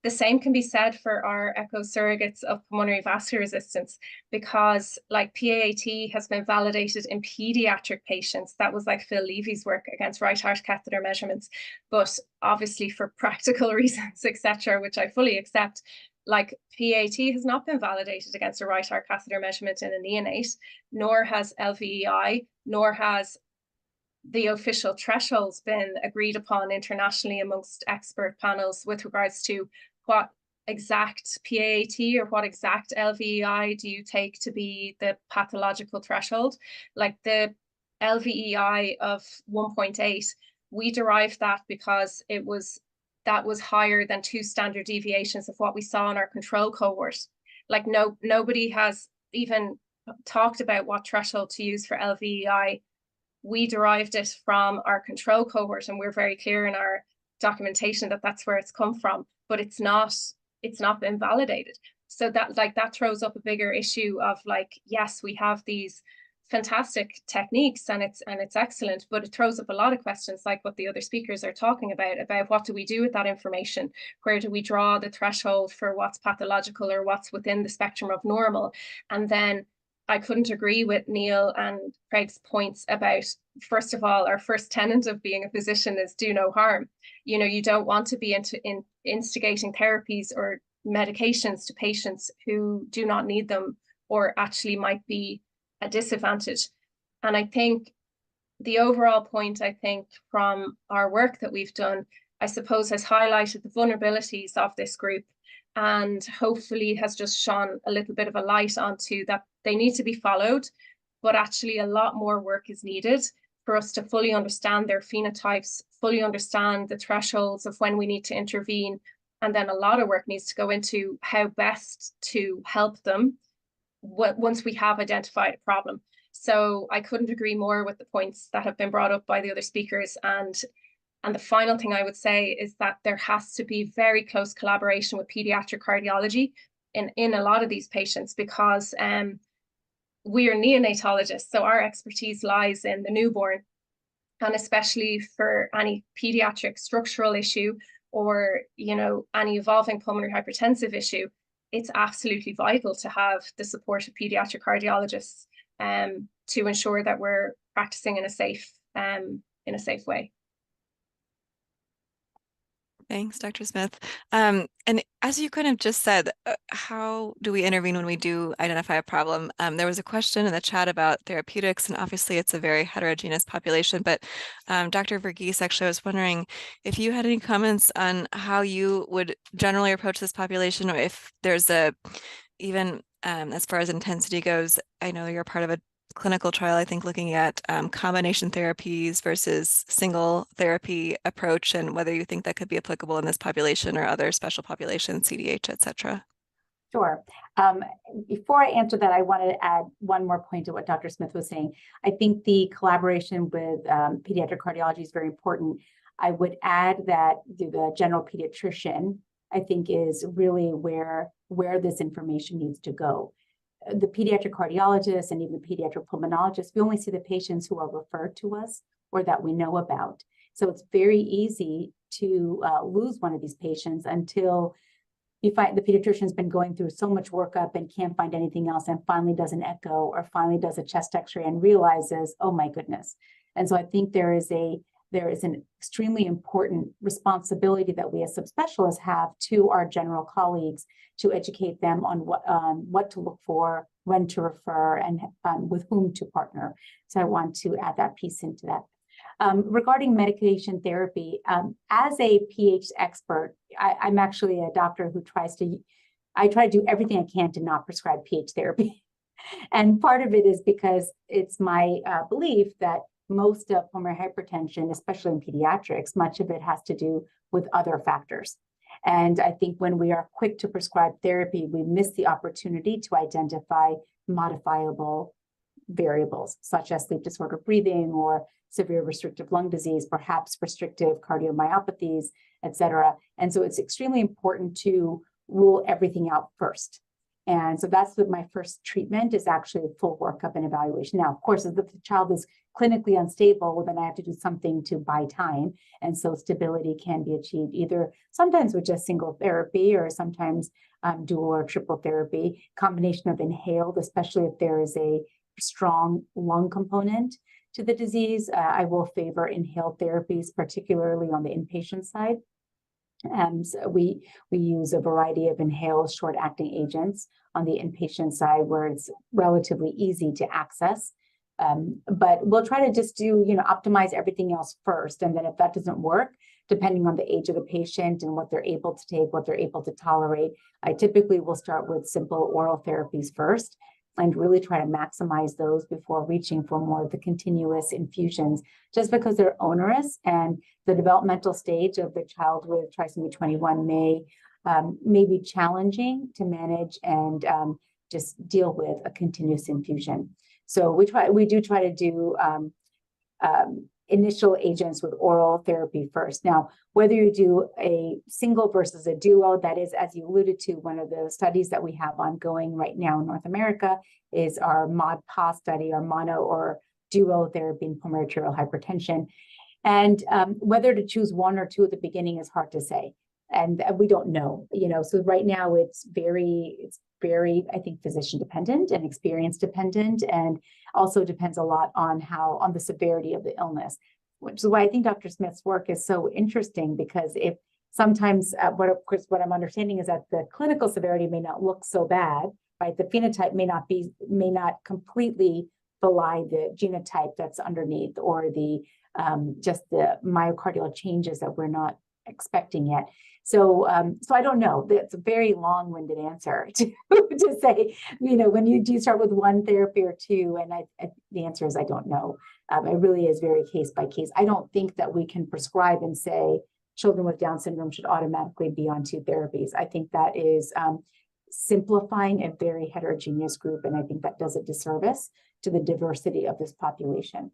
the same can be said for our echo surrogates of pulmonary vascular resistance, because like PAAT has been validated in pediatric patients. That was like Phil Levy's work against right heart catheter measurements. But obviously for practical reasons, etc., which I fully accept, like PAT has not been validated against a right heart catheter measurement in a neonate, nor has LVEI, nor has the official thresholds been agreed upon internationally amongst expert panels with regards to what exact PAT or what exact LVEI do you take to be the pathological threshold. Like the LVEI of 1.8, we derived that because that was higher than 2 standard deviations of what we saw in our control cohort. Like nobody has even talked about what threshold to use for LVEI. We derived it from our control cohort, and we're very clear in our documentation that that's where it's come from, but it's not been validated. So that throws up a bigger issue of like, yes, we have these fantastic techniques and it's excellent, but it throws up a lot of questions like what the other speakers are talking about what do we do with that information? Where do we draw the threshold for what's pathological or what's within the spectrum of normal? And then I couldn't agree with Neil and Craig's points about, first of all, our first tenet of being a physician is do no harm. You don't want to be instigating therapies or medications to patients who do not need them or actually might be a disadvantage. And I think the overall point, from our work that we've done, I suppose has highlighted the vulnerabilities of this group, and hopefully has just shone a little bit of a light onto that they need to be followed, but actually a lot more work is needed for us to fully understand their phenotypes, fully understand the thresholds of when we need to intervene. And then a lot of work needs to go into how best to help them once we have identified a problem. So I couldn't agree more with the points that have been brought up by the other speakers. And And the final thing I would say is that there has to be very close collaboration with pediatric cardiology in a lot of these patients, because we are neonatologists, so our expertise lies in the newborn. And especially for any pediatric structural issue or, you know, any evolving pulmonary hypertensive issue, it's absolutely vital to have the support of pediatric cardiologists to ensure that we're practicing in a safe way. Thanks, Dr. Smith. And as you kind of just said, how do we intervene when we do identify a problem? There was a question in the chat about therapeutics, and obviously it's a very heterogeneous population, but Dr. Varghese, actually, I was wondering if you had any comments on how you would generally approach this population, or if there's even as far as intensity goes. I know you're part of a clinical trial, I think, looking at combination therapies versus single therapy approach, and whether you think that could be applicable in this population or other special populations, CDH, et cetera. Sure. Before I answer that, I wanted to add one more point to what Dr. Smith was saying. I think the collaboration with pediatric cardiology is very important. I would add that the general pediatrician, I think, is really where this information needs to go. The pediatric cardiologist and even the pediatric pulmonologist, we only see the patients who are referred to us or that we know about. So it's very easy to lose one of these patients until you find the pediatrician's been going through so much workup and can't find anything else, and finally does an echo or finally does a chest x-ray and realizes, oh my goodness. And so I think there is an extremely important responsibility that we as subspecialists have to our general colleagues to educate them on what to look for, when to refer, and with whom to partner. So I want to add that piece into that. Regarding medication therapy, as a PH expert, I'm actually a doctor who try to do everything I can to not prescribe PH therapy. And part of it is because it's my belief that most of pulmonary hypertension, especially in pediatrics, much of it has to do with other factors. And I think when we are quick to prescribe therapy, we miss the opportunity to identify modifiable variables, such as sleep disordered breathing or severe restrictive lung disease, perhaps restrictive cardiomyopathies, et cetera. And so it's extremely important to rule everything out first. And so that's what my first treatment is, actually a full workup and evaluation. Now, of course, if the child is clinically unstable, then I have to do something to buy time. And so stability can be achieved either sometimes with just single therapy or sometimes dual or triple therapy, combination of inhaled, especially if there is a strong lung component to the disease. I will favor inhaled therapies, particularly on the inpatient side. So we use a variety of inhaled short-acting agents on the inpatient side where it's relatively easy to access. But we'll try to just optimize everything else first. And then if that doesn't work, depending on the age of the patient and what they're able to take, what they're able to tolerate, I typically will start with simple oral therapies first and really try to maximize those before reaching for more of the continuous infusions, just because they're onerous and the developmental stage of the child with trisomy 21 may be challenging to manage and just deal with a continuous infusion. So we do try to do initial agents with oral therapy first. Now, whether you do a single versus a duo, that is, as you alluded to, one of the studies that we have ongoing right now in North America is our MOD-PA study, our mono or duo therapy in pulmonary arterial hypertension. And whether to choose one or two at the beginning is hard to say. And we don't know, so right now it's very, I think, physician dependent and experience dependent, and also depends a lot on the severity of the illness, which is why I think Dr. Smith's work is so interesting, because if sometimes what I'm understanding is that the clinical severity may not look so bad, right? The phenotype may not completely belie the genotype that's underneath, or the just the myocardial changes that we're not expecting yet. So I don't know. That's a very long-winded answer to say, when you do start with one therapy or two, and the answer is I don't know. It really is very case by case. I don't think that we can prescribe and say children with Down syndrome should automatically be on two therapies. I think that is simplifying a very heterogeneous group, and I think that does a disservice to the diversity of this population.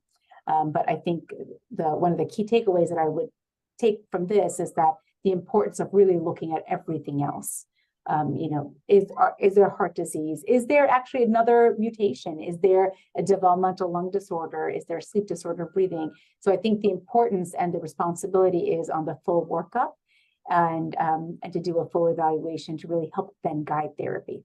But I think one of the key takeaways that I would take from this is that the importance of really looking at everything else. You know, is there heart disease? Is there actually another mutation? Is there a developmental lung disorder? Is there sleep disorder, breathing? So I think the importance and the responsibility is on the full workup, and to do a full evaluation to really help then guide therapy.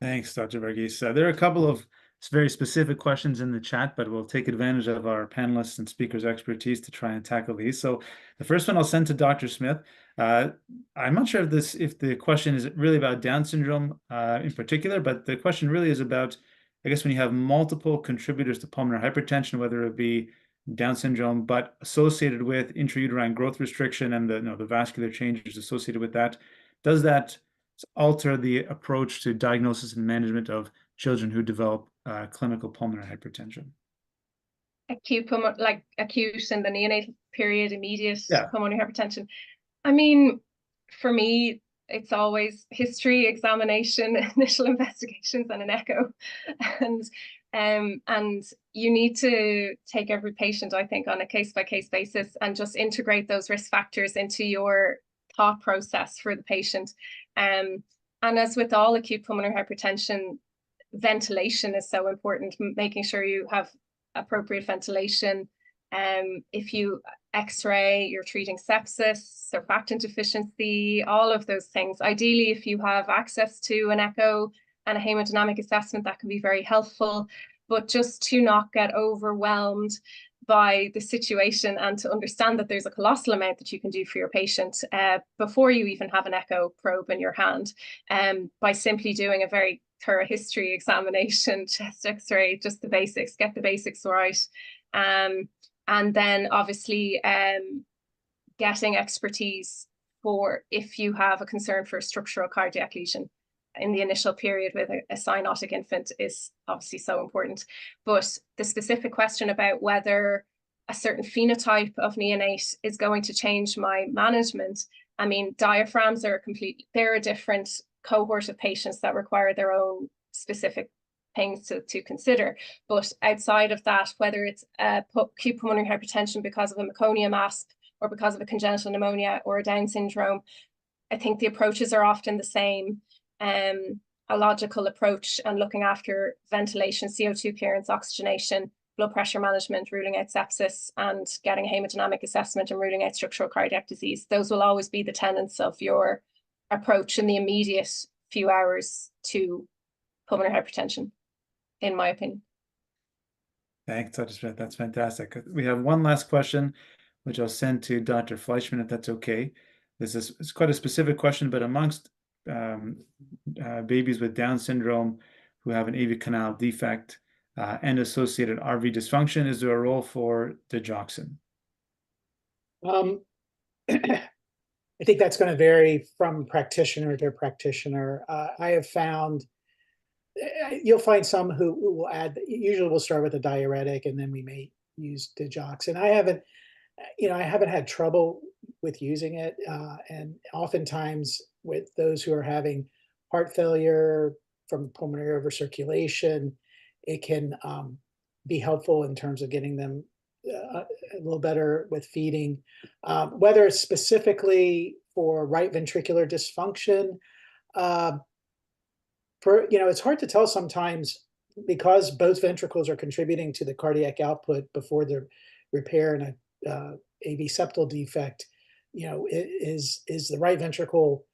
Thanks, Dr. Varghese. There are a couple of very specific questions in the chat, but we'll take advantage of our panelists and speakers' expertise to try and tackle these. So the first one I'll send to Dr. Smith. I'm not sure if the question is really about Down syndrome in particular, but the question really is about, I guess, when you have multiple contributors to pulmonary hypertension, whether it be Down syndrome, but associated with intrauterine growth restriction and the vascular changes associated with that, does that alter the approach to diagnosis and management of children who develop clinical pulmonary hypertension? Acute in the neonatal period, immediate pulmonary hypertension. I mean, for me, it's always history, examination, initial investigations, and an echo. And you need to take every patient, I think, on a case-by-case basis and just integrate those risk factors into your thought process for the patient. And as with all acute pulmonary hypertension, ventilation is so important, making sure you have appropriate ventilation. If you X-ray, you're treating sepsis, surfactant deficiency, all of those things. Ideally, if you have access to an echo and a hemodynamic assessment, that can be very helpful. But just to not get overwhelmed by the situation and to understand that there's a colossal amount that you can do for your patient before you even have an echo probe in your hand, by simply doing a very thorough history examination, chest X-ray, just the basics, get the basics right. And then obviously getting expertise for if you have a concern for a structural cardiac lesion in the initial period with a cyanotic infant is obviously so important. But the specific question about whether a certain phenotype of neonate is going to change my management, I mean, diaphragms are they're a different cohort of patients that require their own specific things to consider. But outside of that, whether it's acute pulmonary hypertension because of a meconium asp or because of a congenital pneumonia or a Down syndrome, I think the approaches are often the same. A logical approach and looking after ventilation, CO2 clearance, oxygenation, blood pressure management, ruling out sepsis, and getting a hemodynamic assessment and ruling out structural cardiac disease. Those will always be the tenets of your approach in the immediate few hours to pulmonary hypertension, in my opinion. Thanks, Dr. Smith. That's fantastic. We have one last question, which I'll send to Dr. Fleishman, if that's okay. It's quite a specific question, but amongst babies with Down syndrome who have an AV canal defect and associated RV dysfunction, is there a role for digoxin? I think that's going to vary from practitioner to practitioner. I have found you'll find some who will add, usually we'll start with a diuretic and then we may use digoxin. I haven't had trouble with using it. And oftentimes with those who are having heart failure from pulmonary overcirculation, it can be helpful in terms of getting them a little better with feeding. Whether it's specifically for right ventricular dysfunction, it's hard to tell sometimes because both ventricles are contributing to the cardiac output before the repair in a AV septal defect. Is the right ventricle,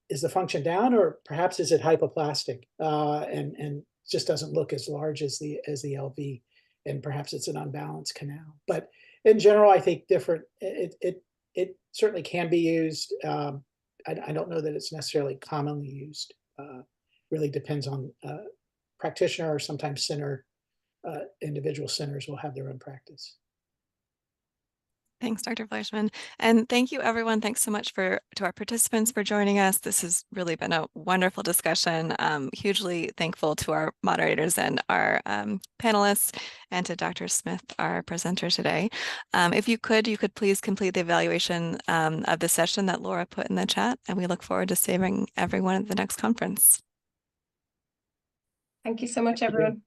is the function down, or perhaps is it hypoplastic and just doesn't look as large as the LV, and perhaps it's an unbalanced canal. But in general, I think it certainly can be used. I don't know that it's necessarily commonly used. Really depends on practitioner, or sometimes center. Individual centers will have their own practice. Thanks, Dr. Fleishman. And thank you, everyone. Thanks so much to our participants for joining us. This has really been a wonderful discussion. Hugely thankful to our moderators and our panelists, and to Dr. Smith, our presenter today. If you could please complete the evaluation of the session that Laura put in the chat, and we look forward to saving everyone at the next conference. Thank you so much, everyone.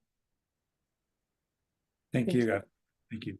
Thank you. Thank you.